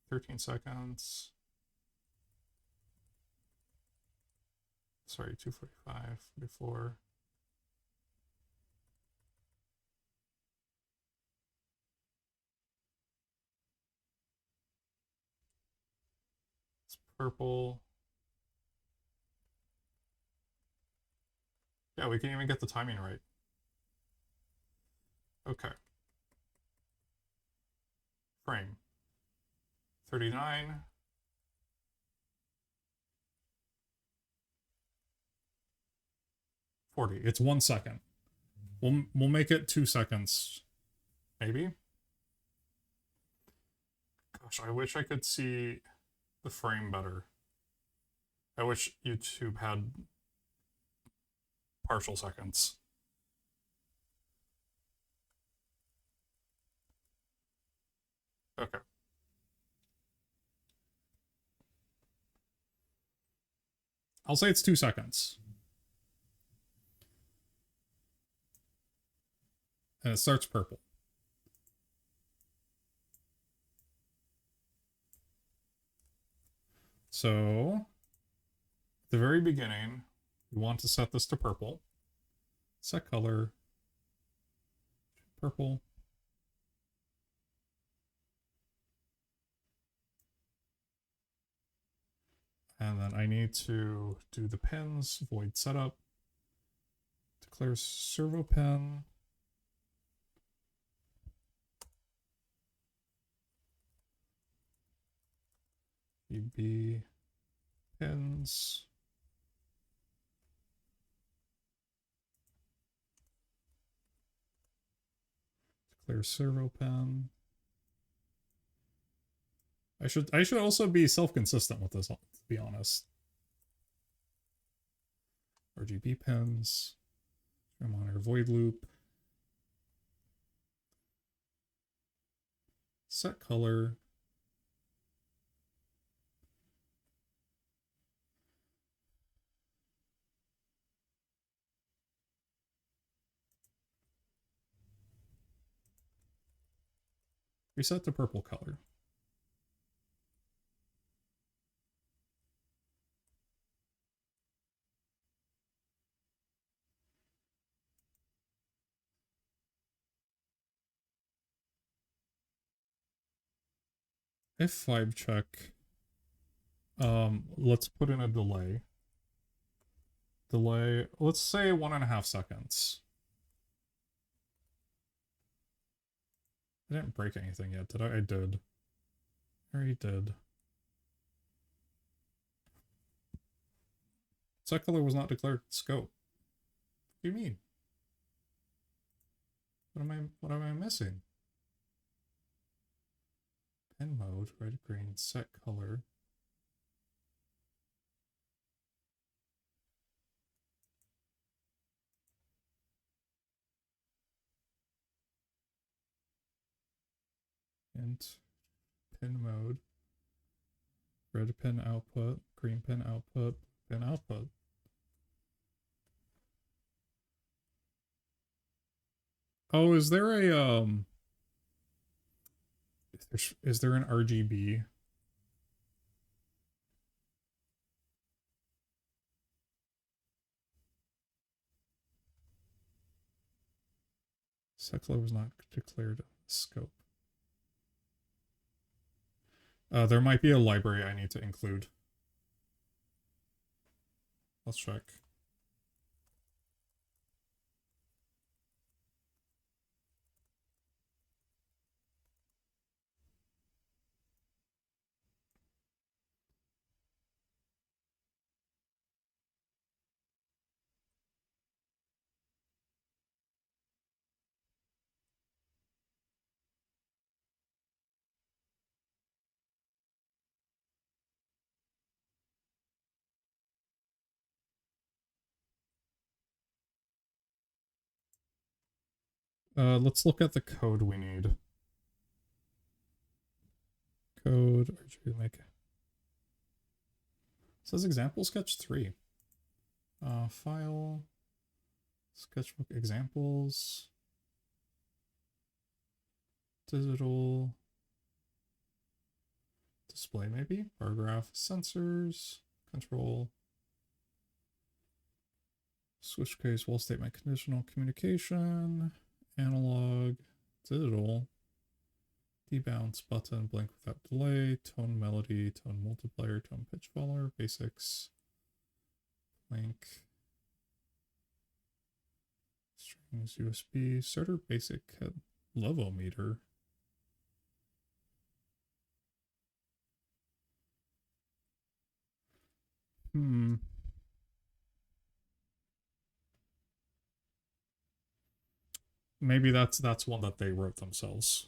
13 seconds. Sorry, 2:45, 44. It's purple. Yeah, we can even get the timing right. Okay. Frame. 39. It's 1 second. We'll make it 2 seconds. Maybe? Gosh, I wish I could see the frame better. I wish YouTube had partial seconds. Okay. I'll say it's 2 seconds. And it starts purple. So, at the very beginning, we want to set this to purple. Set color, purple. And then I need to do the pins, void setup, declare servo pin. UB pins. Declare servo pin. I should also be self-consistent with this, to be honest. RGB pins. Monitor void loop. Set color. Reset to purple color. F5 check. Let's put in a delay. Delay, let's say 1.5 seconds. I didn't break anything yet, did I? I did. I already did. Set color was not declared scope. What do you mean? What am I missing? Pen mode, red, green, set color. Int pin mode. Red pin output, green pin output, pin output. Oh, is there a is there an RGB? Set color was not declared scope. There might be a library I need to include. Let's check. Let's look at the code we need. Code, RGB make. It says example sketch 3. File, sketchbook examples, digital, display maybe, bar graph, sensors, control, switch case, wall statement, conditional communication, analog, digital, debounce button, blank without delay, tone melody, tone multiplier, tone pitch follower, basics, blank, strings, USB, starter basic levometer. Maybe that's one that they wrote themselves.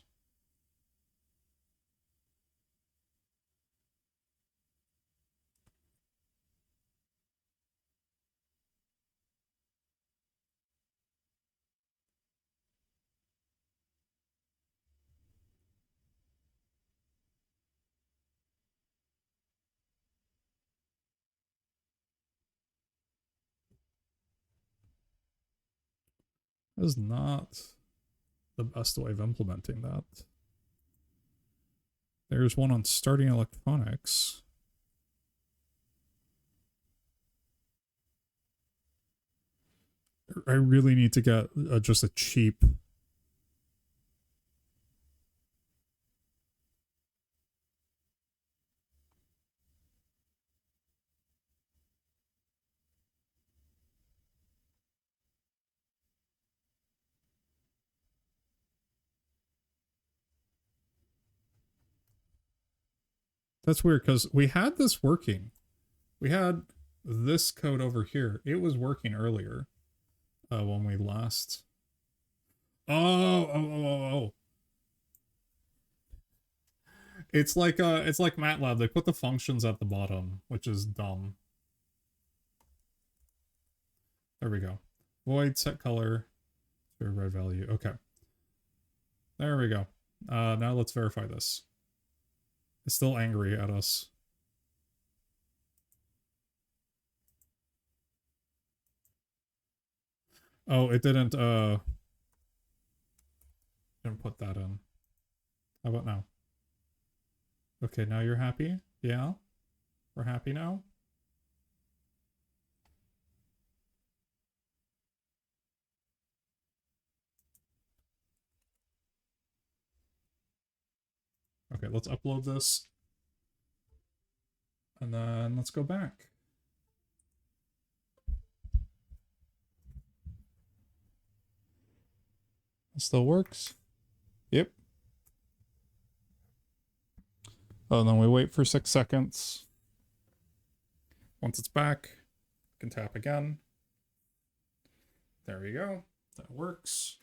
That is not the best way of implementing that. There's one on starting electronics. I really need to get just a cheap. That's weird because we had this working. We had this code over here. It was working earlier when we last. Oh. It's like MATLAB. They put the functions at the bottom, which is dumb. There we go. Void set color to a red value. Okay. There we go. Now let's verify this. It's still angry at us. Oh, it didn't put that in. How about now? Okay, now you're happy? Yeah? We're happy now? Okay, let's upload this. And then let's go back. It still works. Yep. Oh, and then we wait for 6 seconds. Once it's back, we can tap again. There we go. That works.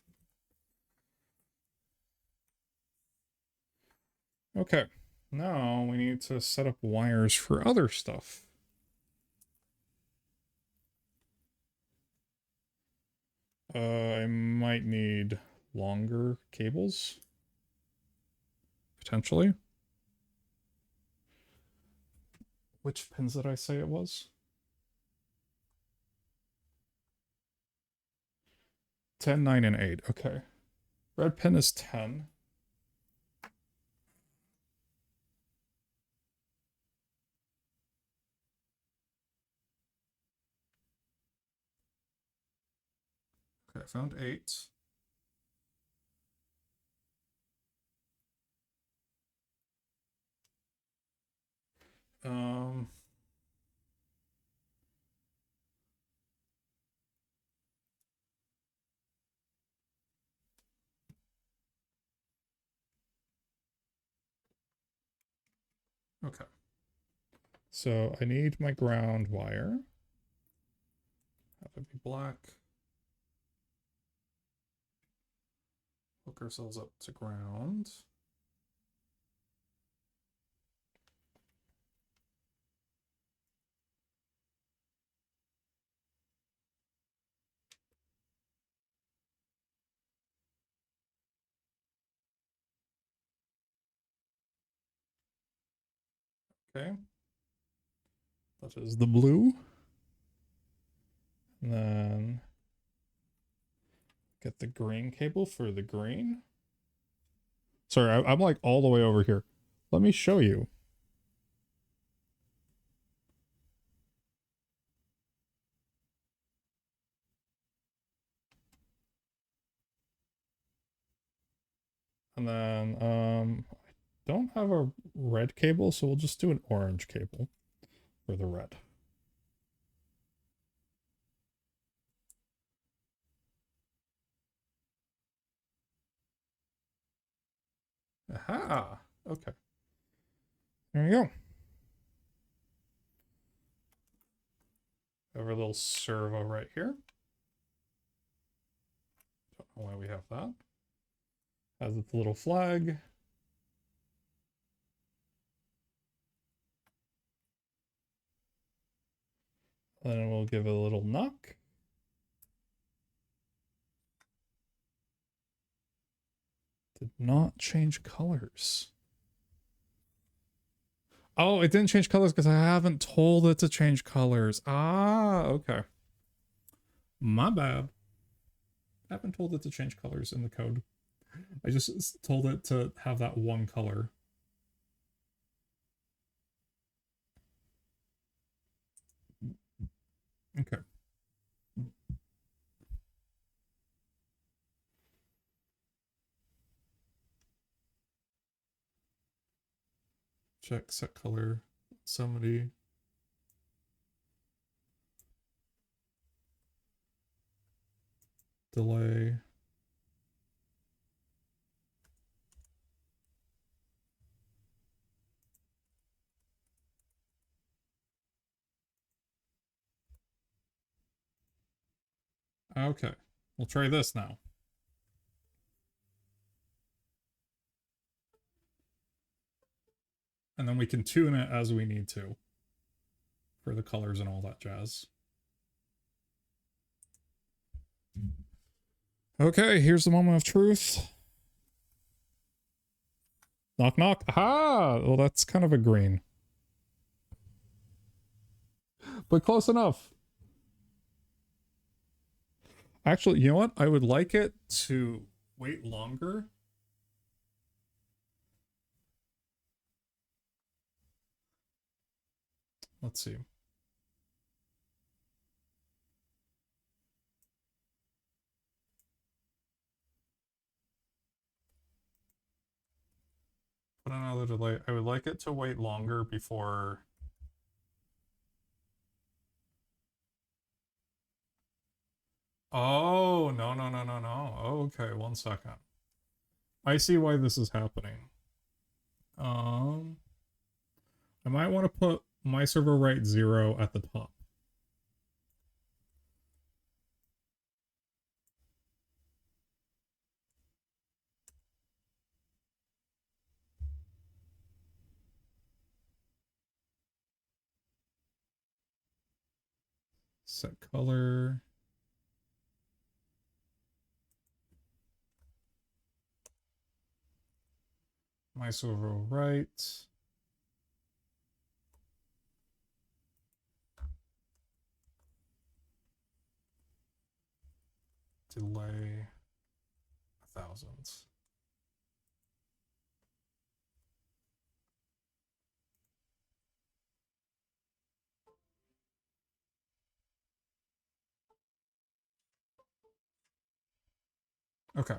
Okay. Now we need to set up wires for other stuff. I might need longer cables. Potentially. Which pins did I say it was? 10, 9, and 8. Okay. Red pin is 10. Okay, I found 8. Okay. So I need my ground wire. Have it be black. Hook ourselves up to ground. Okay. That is the blue. And then get the green cable for the green. Sorry, I'm like all the way over here. Let me show you. And then I don't have a red cable, so we'll just do an orange cable for the red. Aha! Okay. There you go. Have our little servo right here. Don't know why we have that. Has its little flag. Then we'll give it a little knock. Did not change colors. Oh, it didn't change colors because I haven't told it to change colors. Ah, okay. My bad. I haven't told it to change colors in the code. I just told it to have that one color. Okay. Check set color. Somebody. Delay. Okay. We'll try this now. And then we can tune it as we need to for the colors and all that jazz. Okay, here's the moment of truth. Knock, knock. Aha! Well, that's kind of a green. But close enough. Actually, you know what? I would like it to wait longer. Let's see. Put another delay. I would like it to wait longer before... Oh, no, no, no, no, no. Okay, 1 second. I see why this is happening. I might want to put my server right 0 at the top. Set color. My server right. Delay 1,000. Okay.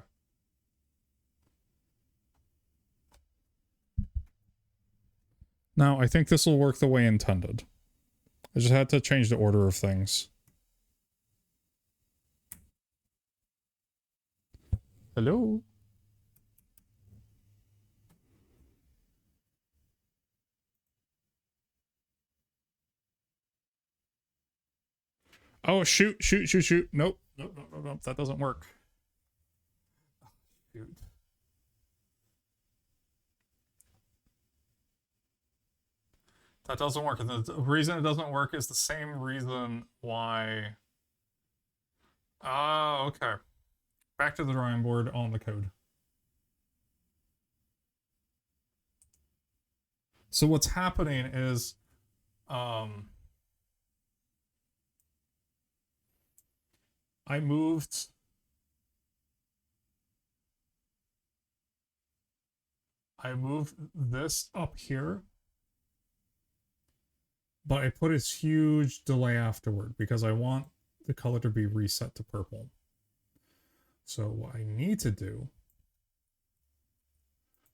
Now, I think this will work the way intended. I just had to change the order of things. Hello? Oh, shoot, shoot, shoot, shoot. Nope. Nope, nope, nope, nope. That doesn't work. Shoot. That doesn't work. And the reason it doesn't work is the same reason why... Ah, okay. Back to the drawing board on the code. So what's happening is... I moved... this up here, but I put a huge delay afterward because I want the color to be reset to purple. So what I need to do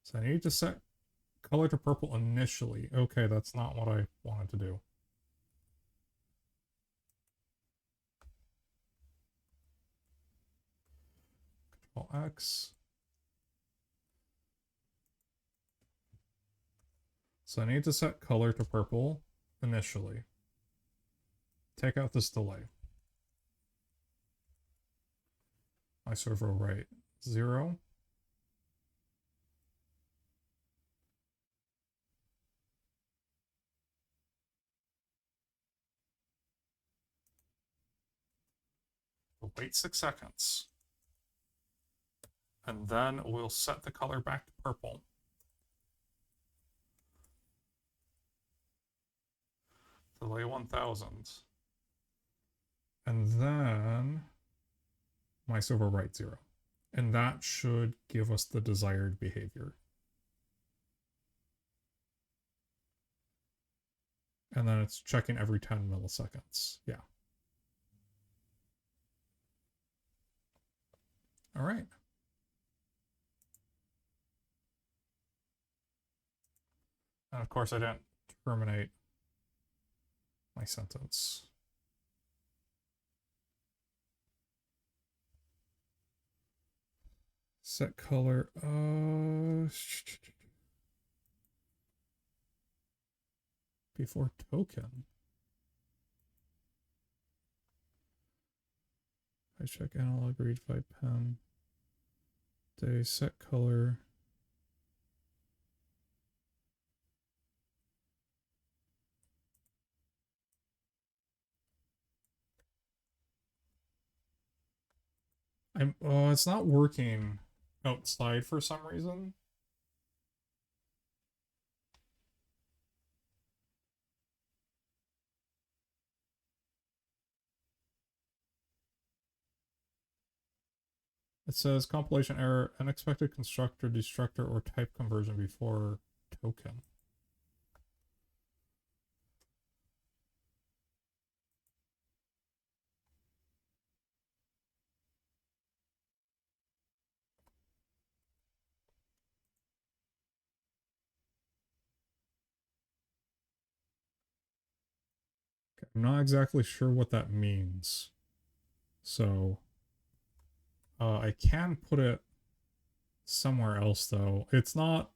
is I need to set color to purple initially. Okay, that's not what I wanted to do. Control X. So I need to set color to purple initially. Take out this delay. My servo right 0. We'll wait 6 seconds. And then we'll set the color back to purple. Delay 1000. And then mice overwrite 0. And that should give us the desired behavior. And then it's checking every 10 milliseconds. Yeah. All right. And of course, I didn't terminate my sentence. Set color. Before token. I check analog read by pen. Day set color. Oh, it's not working outside for some reason. It says compilation error, unexpected constructor, destructor, or type conversion before token. Okay, I'm not exactly sure what that means. So I can put it somewhere else though. It's not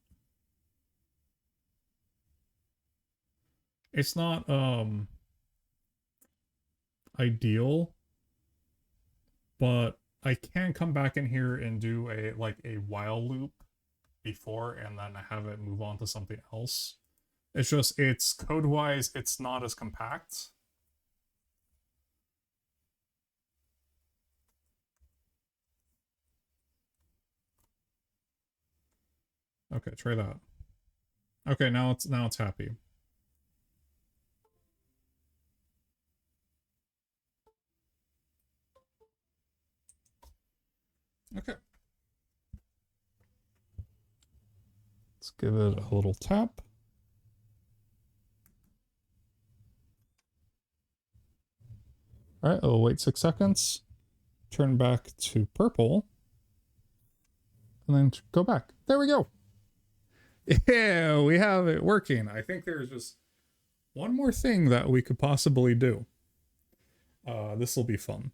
ideal, but I can come back in here and do a while loop before and then have it move on to something else. It's just it's code wise it's not as compact. Okay, try that. Okay, now it's happy. Okay. Let's give it a little tap. All right, I'll wait 6 seconds, turn back to purple, and then go back. There we go. Yeah, we have it working. I think there's just one more thing that we could possibly do. This will be fun.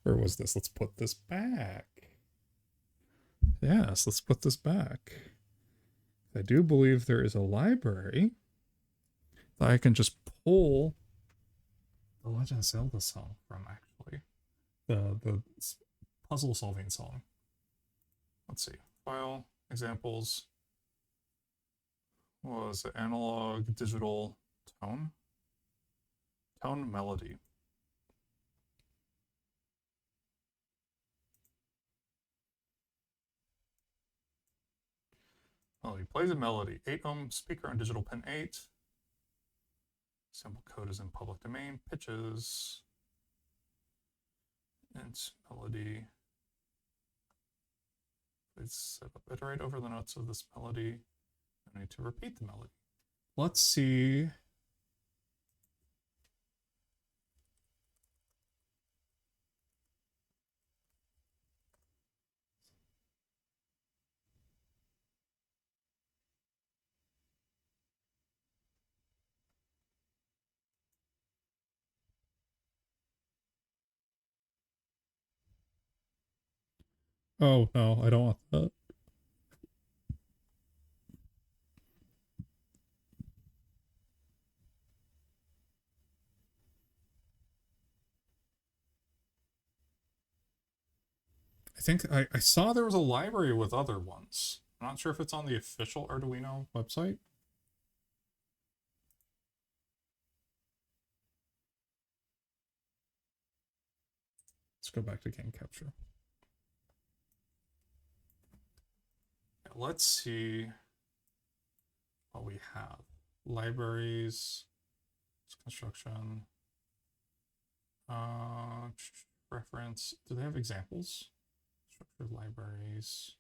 Where was this? Let's put this back. Yes, let's put this back. I do believe there is a library that I can just pull the Legend of Zelda song from, actually. The puzzle solving song. Let's see. File, examples. What was it? Analog, digital, tone? Tone, melody. Melody plays a melody. 8 ohm speaker on digital pin 8. Sample code is in public domain. Pitches. Int melody. Let's set up iterate over the notes of this melody. I need to repeat the melody. Let's see. Oh, no, I don't want that. I think I saw there was a library with other ones. I'm not sure if it's on the official Arduino website. Let's go back to game capture. Let's see what we have. Libraries, construction. reference. Do they have examples? Structured libraries.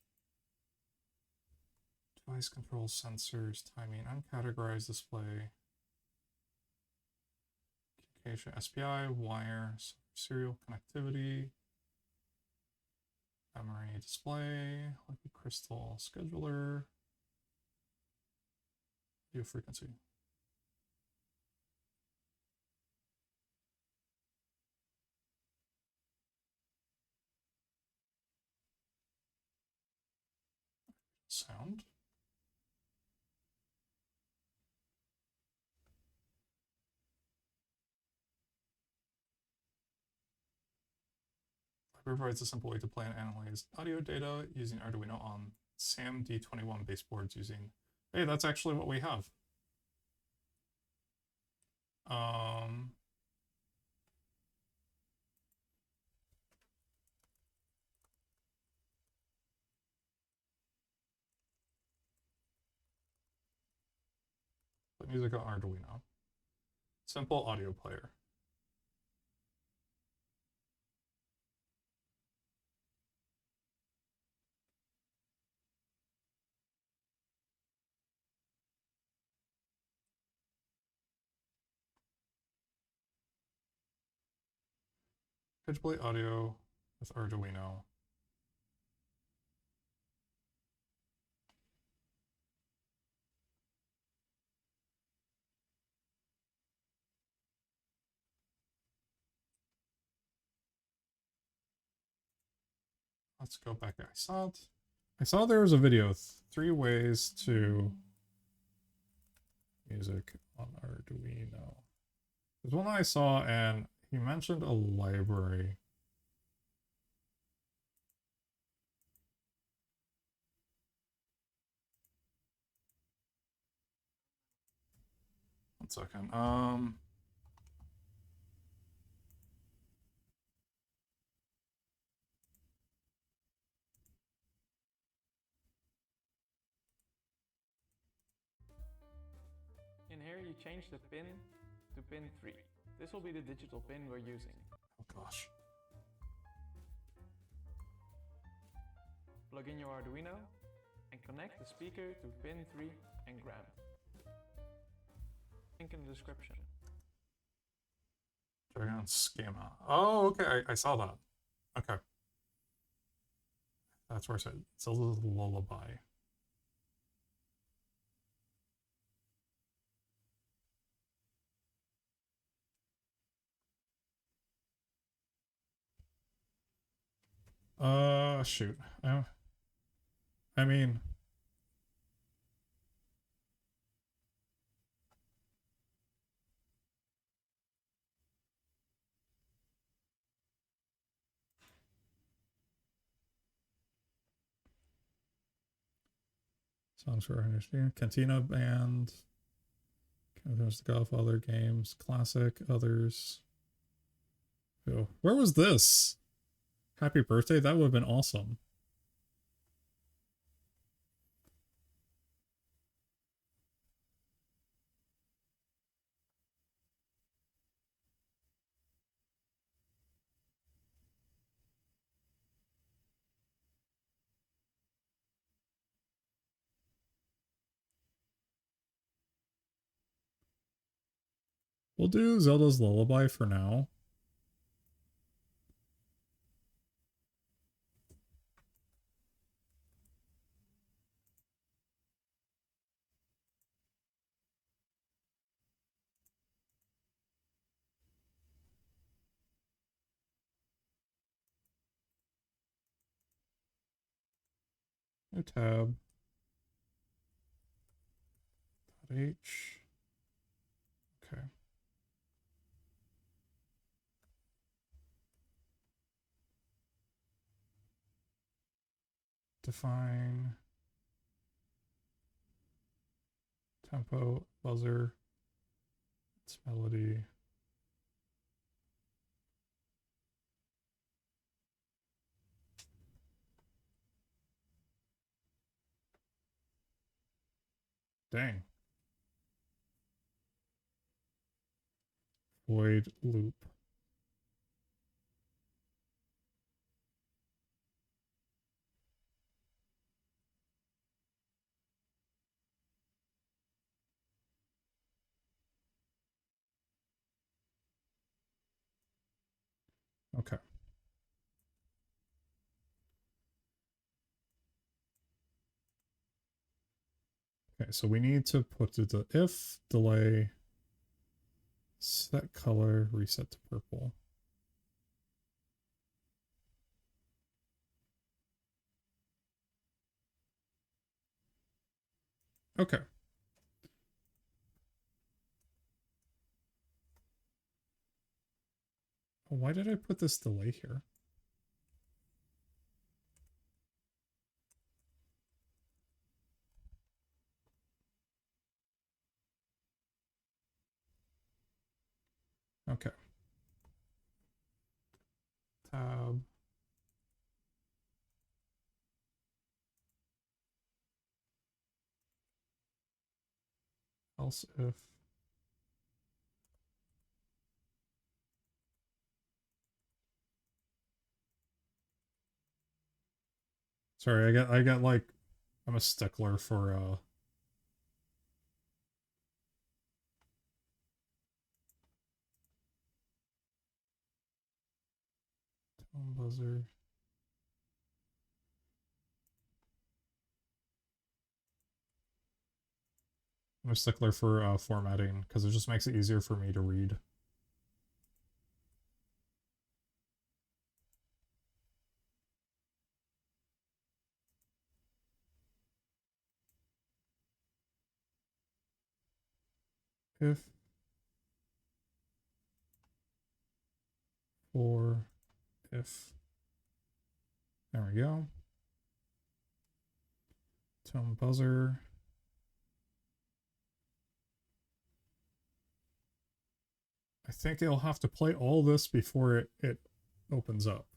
Device controls, sensors, timing, uncategorized display. Communication, SPI, wire, serial connectivity. Memory display, liquid crystal scheduler. Video frequency. Sound. Library provides a simple way to play and analyze audio data using Arduino on SAM-D21 baseboards using. Hey, that's actually what we have. Play music on Arduino. Simple audio player. Pitch play audio with Arduino. Let's go back. I saw there was a video, 3 ways to music on Arduino. There's one I saw and he mentioned a library. One second. In here you change the pin to pin 3. This will be the digital pin we're using. Oh gosh. Plug in your Arduino and connect the speaker to pin 3 and ground. Link in the description. Dragon schema. Oh, okay, I saw that. Okay. That's where I said it's a little lullaby. Shoot. I mean, songs for understanding. Cantina Band. There's the Godfather games. Classic. Others. Oh, where was this? Happy birthday? That would have been awesome. We'll do Zelda's Lullaby for now. New tab. .h. Okay. Define tempo, buzzer, its melody. Dang. Void loop. Okay. Okay, so we need to put the if delay set color reset to purple. Okay. Why did I put this delay here? Okay. Tab. Else if. Sorry, I got like, I'm a stickler for tone buzzer. I'm a stickler for formatting because it just makes it easier for me to read. If for if. There we go. Tone buzzer. I think it'll have to play all this before it opens up.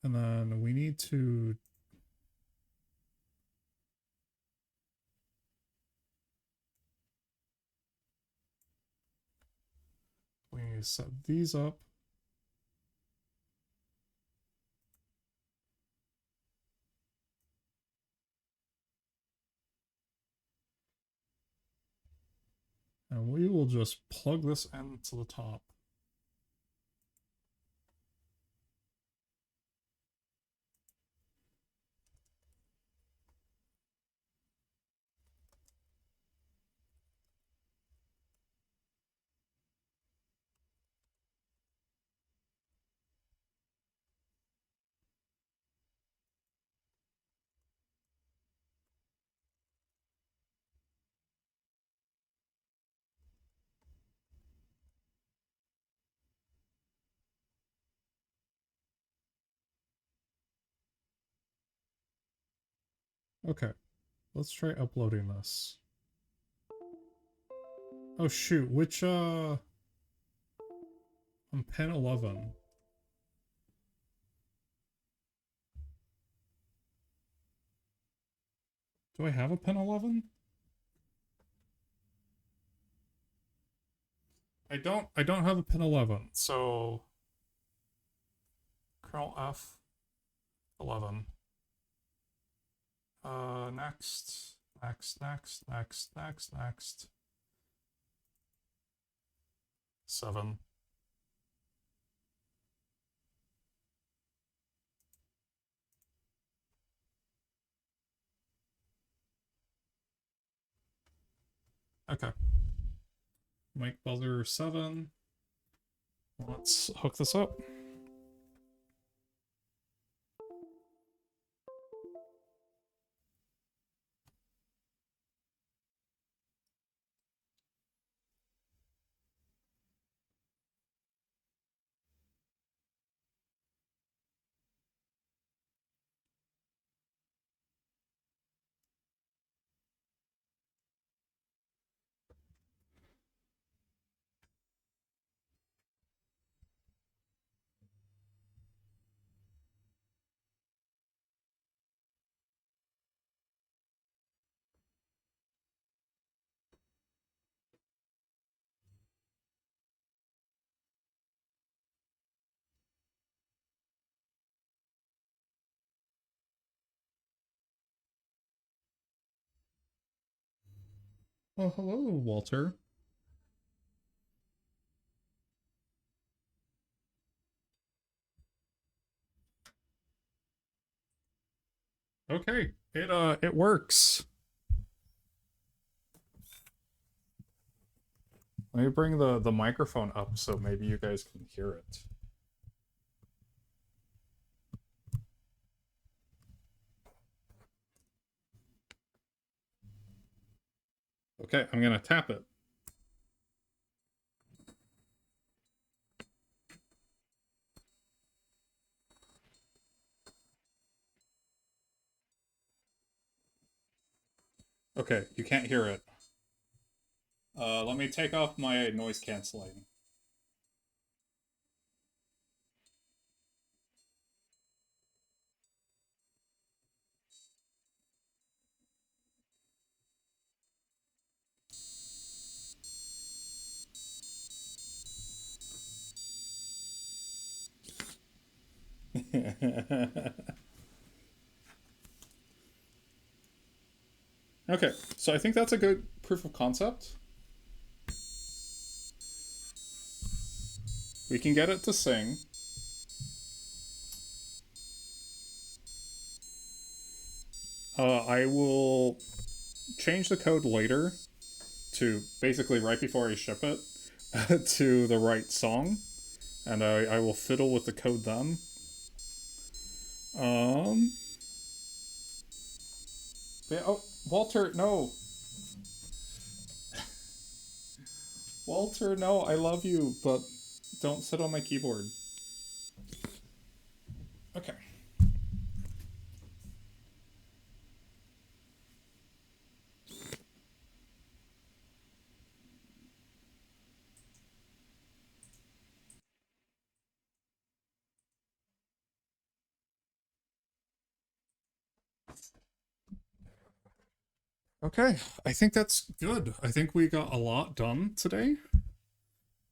And then we need to set these up. And we will just plug this into the top. Okay, let's try uploading this. Oh shoot, which on pin 11. Do I have a pin 11? I don't have a pin 11. So kernel F 11. Next. 7. Okay. Mic buzzer 7. Let's hook this up. Oh, hello, Walter. Okay, it works. Let me bring the microphone up so maybe you guys can hear it. Okay, I'm gonna tap it. Okay, you can't hear it. Let me take off my noise canceling. Okay, so I think that's a good proof of concept. We can get it to sing. I will change the code later to basically right before I ship it to the right song, and I will fiddle with the code then. Um. Oh, Walter, no. Walter, no, I love you, but don't sit on my keyboard. Okay. Okay, I think that's good. I think we got a lot done today.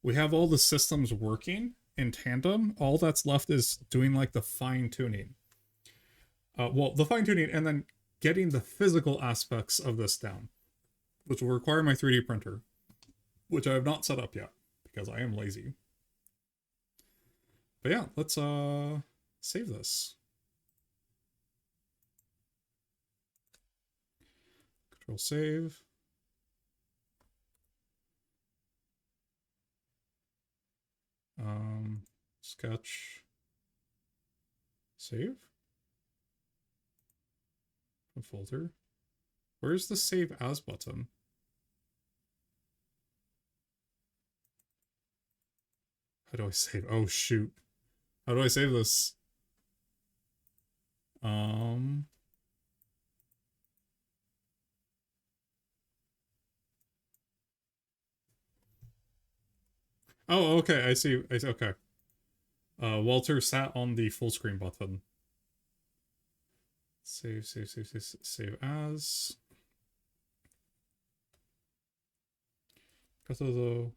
We have all the systems working in tandem. All that's left is doing like the fine tuning. Well, the fine tuning and then getting the physical aspects of this down, which will require my 3D printer, which I have not set up yet because I am lazy. But yeah, let's save this. Control save. Sketch. Save. A folder. Where's the save as button? How do I save? Oh shoot. How do I save this? Oh, okay, I see. Okay. Walter sat on the full screen button. Save as. Breath of the.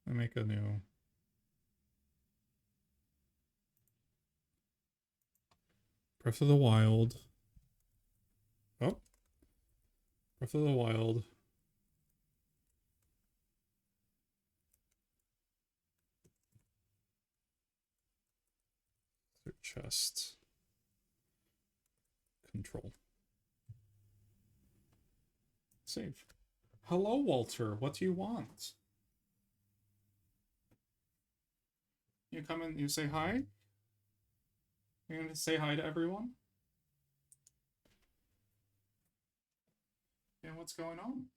I make a new. Breath of the Wild. Oh. Breath of the Wild. Chest. Control. Save. Hello, Walter. What do you want? You come in, you say hi? You're gonna say hi to everyone? Yeah, what's going on?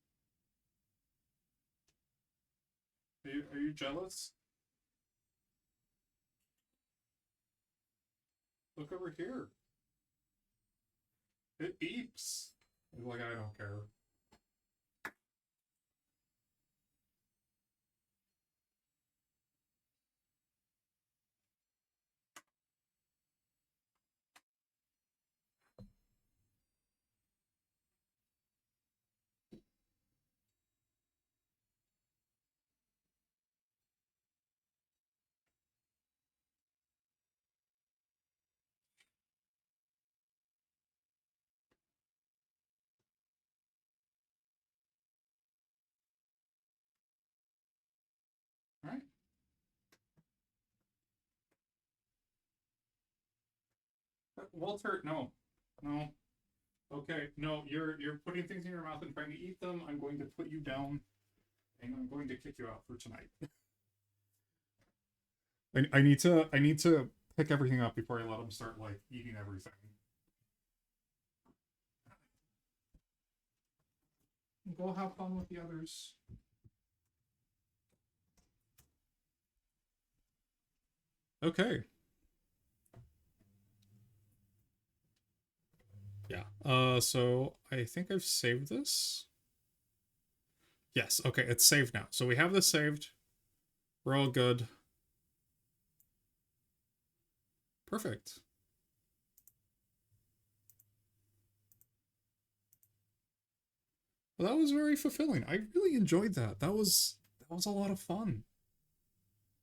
Are you jealous? Look over here. It beeps. Like, I don't care. Walter, no. No. Okay, no, you're putting things in your mouth and trying to eat them. I'm going to put you down and I'm going to kick you out for tonight. I need to pick everything up before I let him start like eating everything. Go have fun with the others. Okay. Yeah. So I think I've saved this. Yes, okay, it's saved now. So we have this saved. We're all good. Perfect. Well, that was very fulfilling. I really enjoyed that. That was a lot of fun.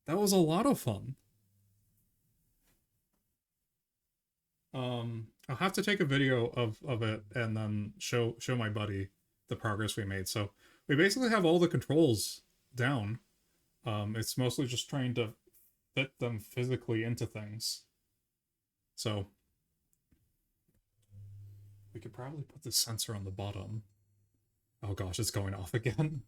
That was a lot of fun. I'll have to take a video of it and then show my buddy the progress we made. So we basically have all the controls down. It's mostly just trying to fit them physically into things. So we could probably put the sensor on the bottom. Oh gosh, it's going off again.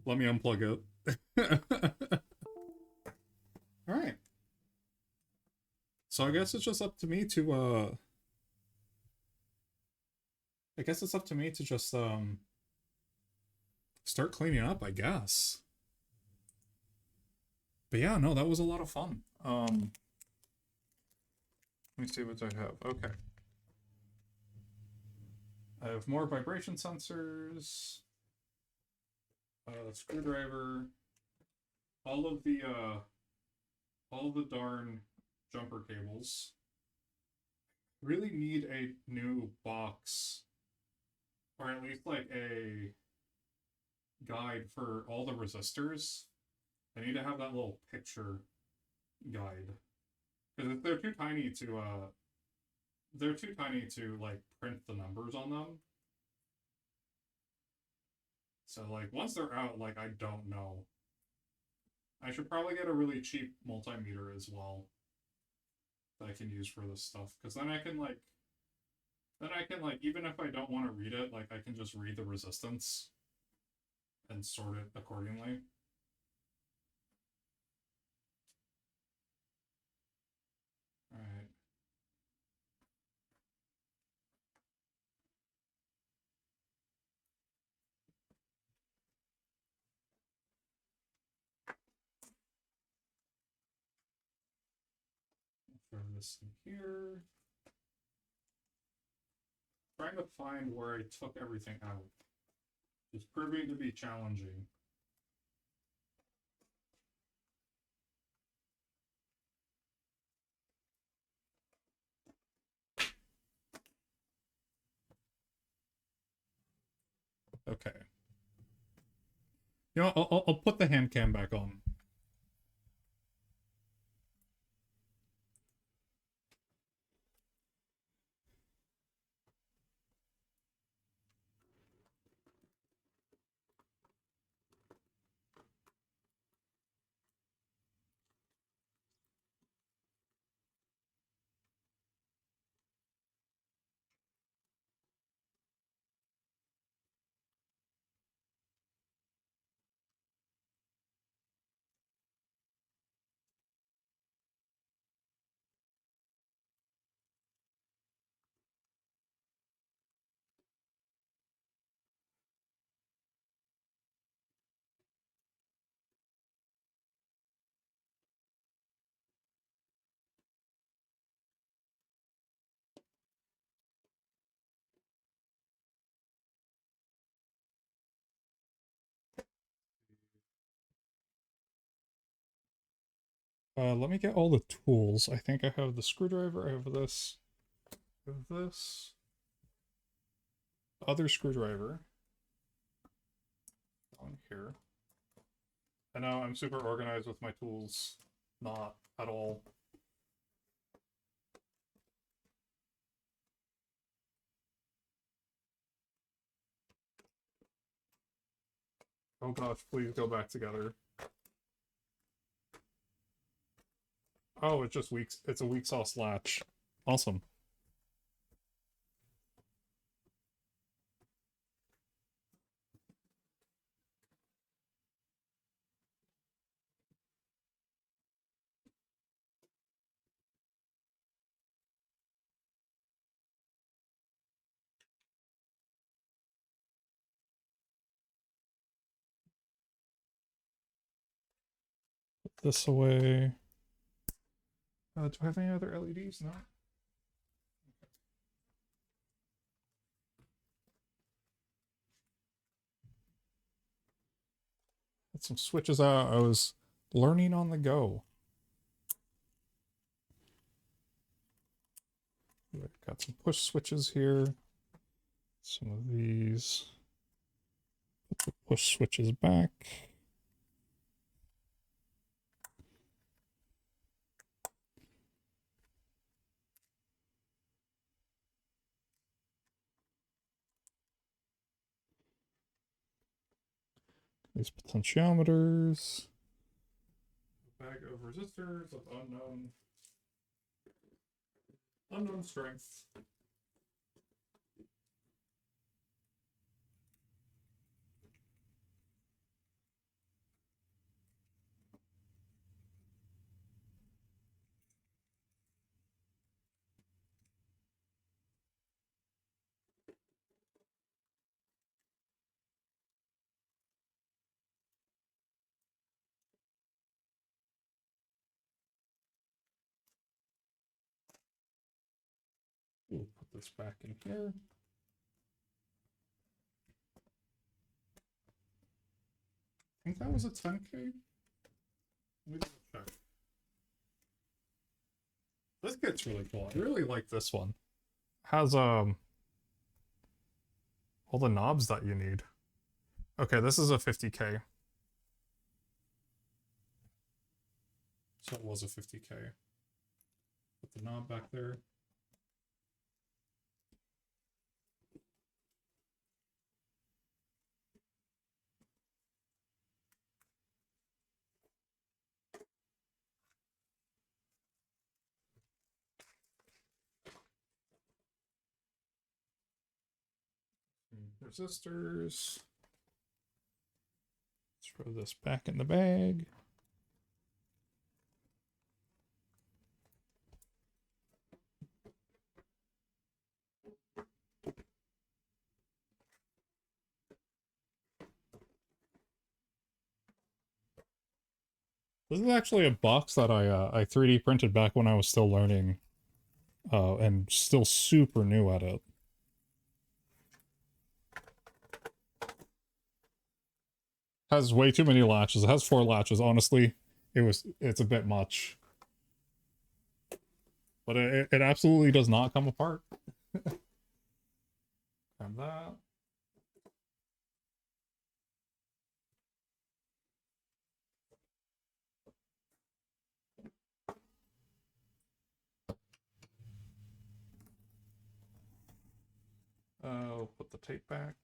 Let me unplug it. All right. So I guess it's just up to me to I guess it's up to me to just start cleaning up, I guess. But yeah, no, that was a lot of fun. Let me see what I have. Okay. I have more vibration sensors, screwdriver, all of the darn jumper cables. Really need a new box, or at least like a guide for all the resistors. I need to have that little picture guide, because they're too tiny to like print the numbers on them. So like once they're out, like I don't know. I should probably get a really cheap multimeter as well that I can use for this stuff, because then I can like even if I don't want to read it, like I can just read the resistance and sort it accordingly. All right. Throw this in here. Trying to find where I took everything out is proving to be challenging. Okay. You know, I'll put the hand cam back on. Let me get all the tools. I think I have the screwdriver. I have this. I have this. Other screwdriver. On here. I know I'm super organized with my tools. Not at all. Oh gosh, please go back together. Oh, it's just weak. It's a weak sauce latch. Awesome. Put this away. Do I have any other LEDs? No. Got some switches out. I was learning on the go. Got some push switches here. Some of these. Put the push switches back. These potentiometers. A bag of resistors of unknown strength. We'll put this back in here. I think that was a 10K. Let me check. This kit's really cool. I really like this one. Has all the knobs that you need. Okay, this is a 50K. So it was a 50K. Put the knob back there. Resistors. Throw this back in the bag. This is actually a box that I 3D printed back when I was still learning, and still super new at it. Has way too many latches. It has 4 latches. Honestly, it's a bit much. But it absolutely does not come apart. Grab that. Put the tape back.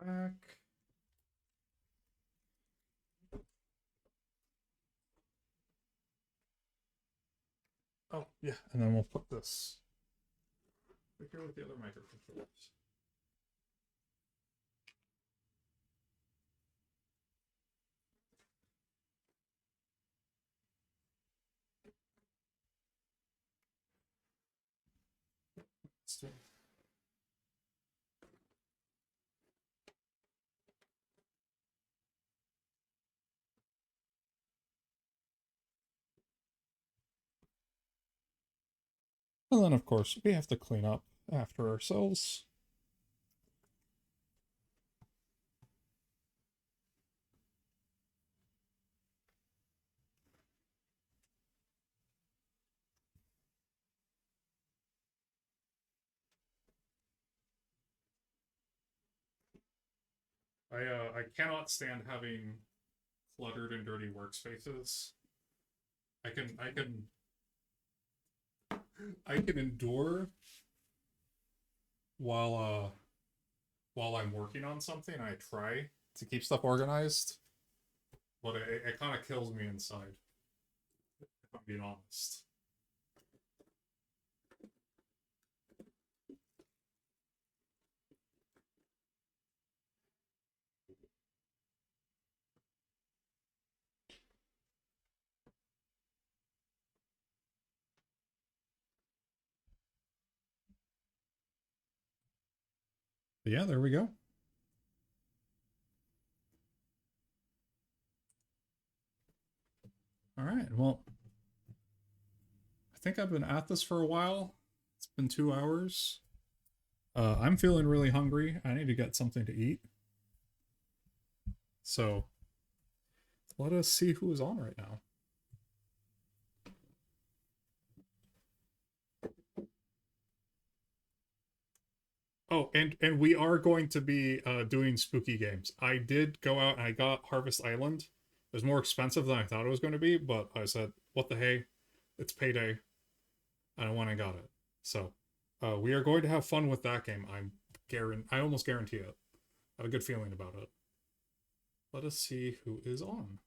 Back. Oh, yeah, and then we'll put this right here with the other microcontrollers. And then, of course, we have to clean up after ourselves. I cannot stand having cluttered and dirty workspaces. I can endure while while I'm working on something. I try to keep stuff organized, but it kind of kills me inside, if I'm being honest. But yeah, there we go. All right. Well, I think I've been at this for a while. It's been 2 hours. I'm feeling really hungry. I need to get something to eat. So let us see who is on right now. Oh, and we are going to be doing spooky games. I did go out and I got Harvest Island. It was more expensive than I thought it was going to be, but I said, what the hey? It's payday. And I went and got it. So we are going to have fun with that game. I almost guarantee it. I have a good feeling about it. Let us see who is on.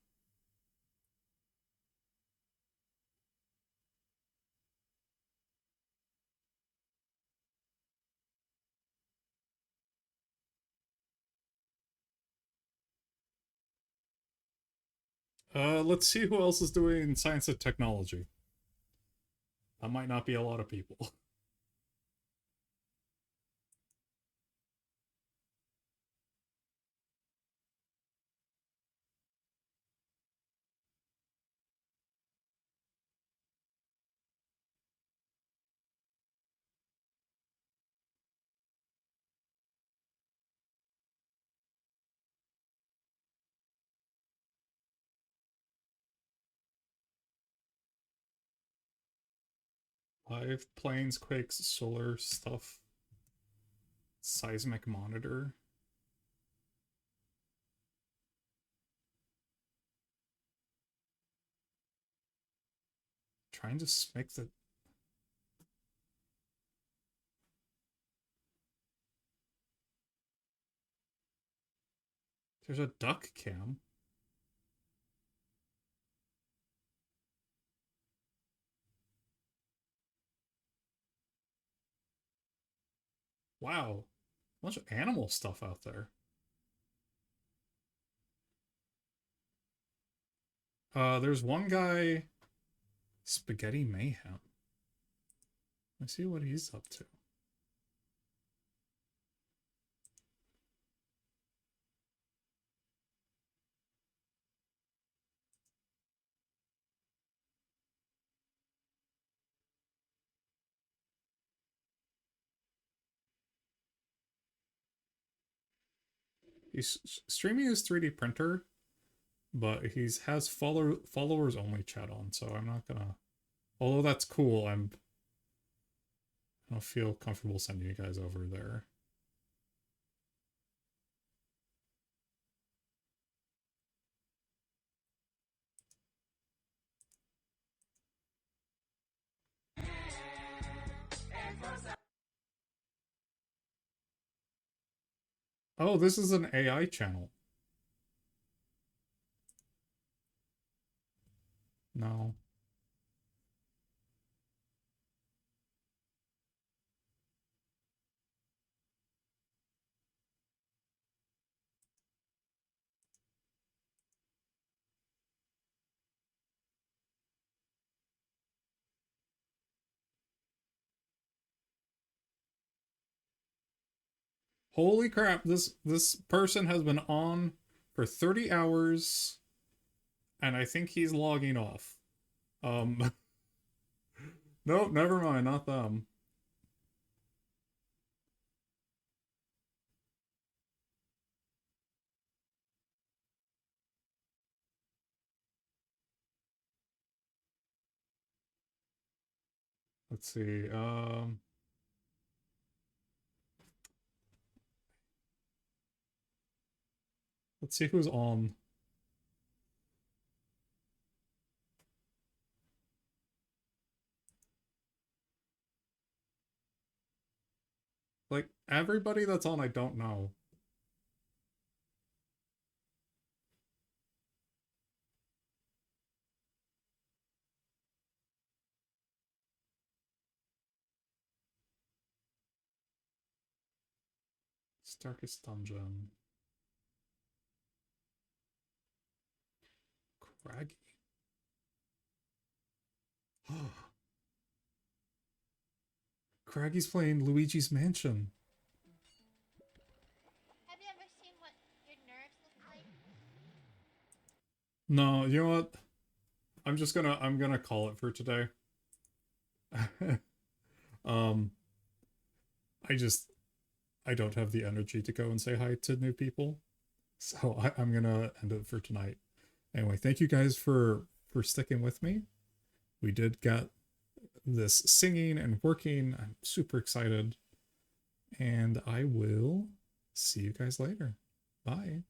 Let's see who else is doing science and technology. That might not be a lot of people. Live planes, quakes, solar stuff, seismic monitor. Trying to make the. There's a duck cam. Wow. A bunch of animal stuff out there. There's one guy, Spaghetti Mayhem. Let's see what he's up to. He's streaming his 3D printer, but he's has followers only chat on, so I'm not gonna. Although that's cool, I don't feel comfortable sending you guys over there. Oh, this is an AI channel. No. Holy crap, this person has been on for 30 hours and I think he's logging off. Nope, never mind, not them. Let's see. Let's see who's on. Like, everybody that's on, I don't know. Starkest Dungeon. Craggy. Craggy's playing Luigi's Mansion. Have you ever seen what your nerves look like? No, you know what? I'm gonna call it for today. um I don't have the energy to go and say hi to new people. So I'm gonna end it for tonight. Anyway, thank you guys for sticking with me. We did get this singing and working. I'm super excited. And I will see you guys later. Bye.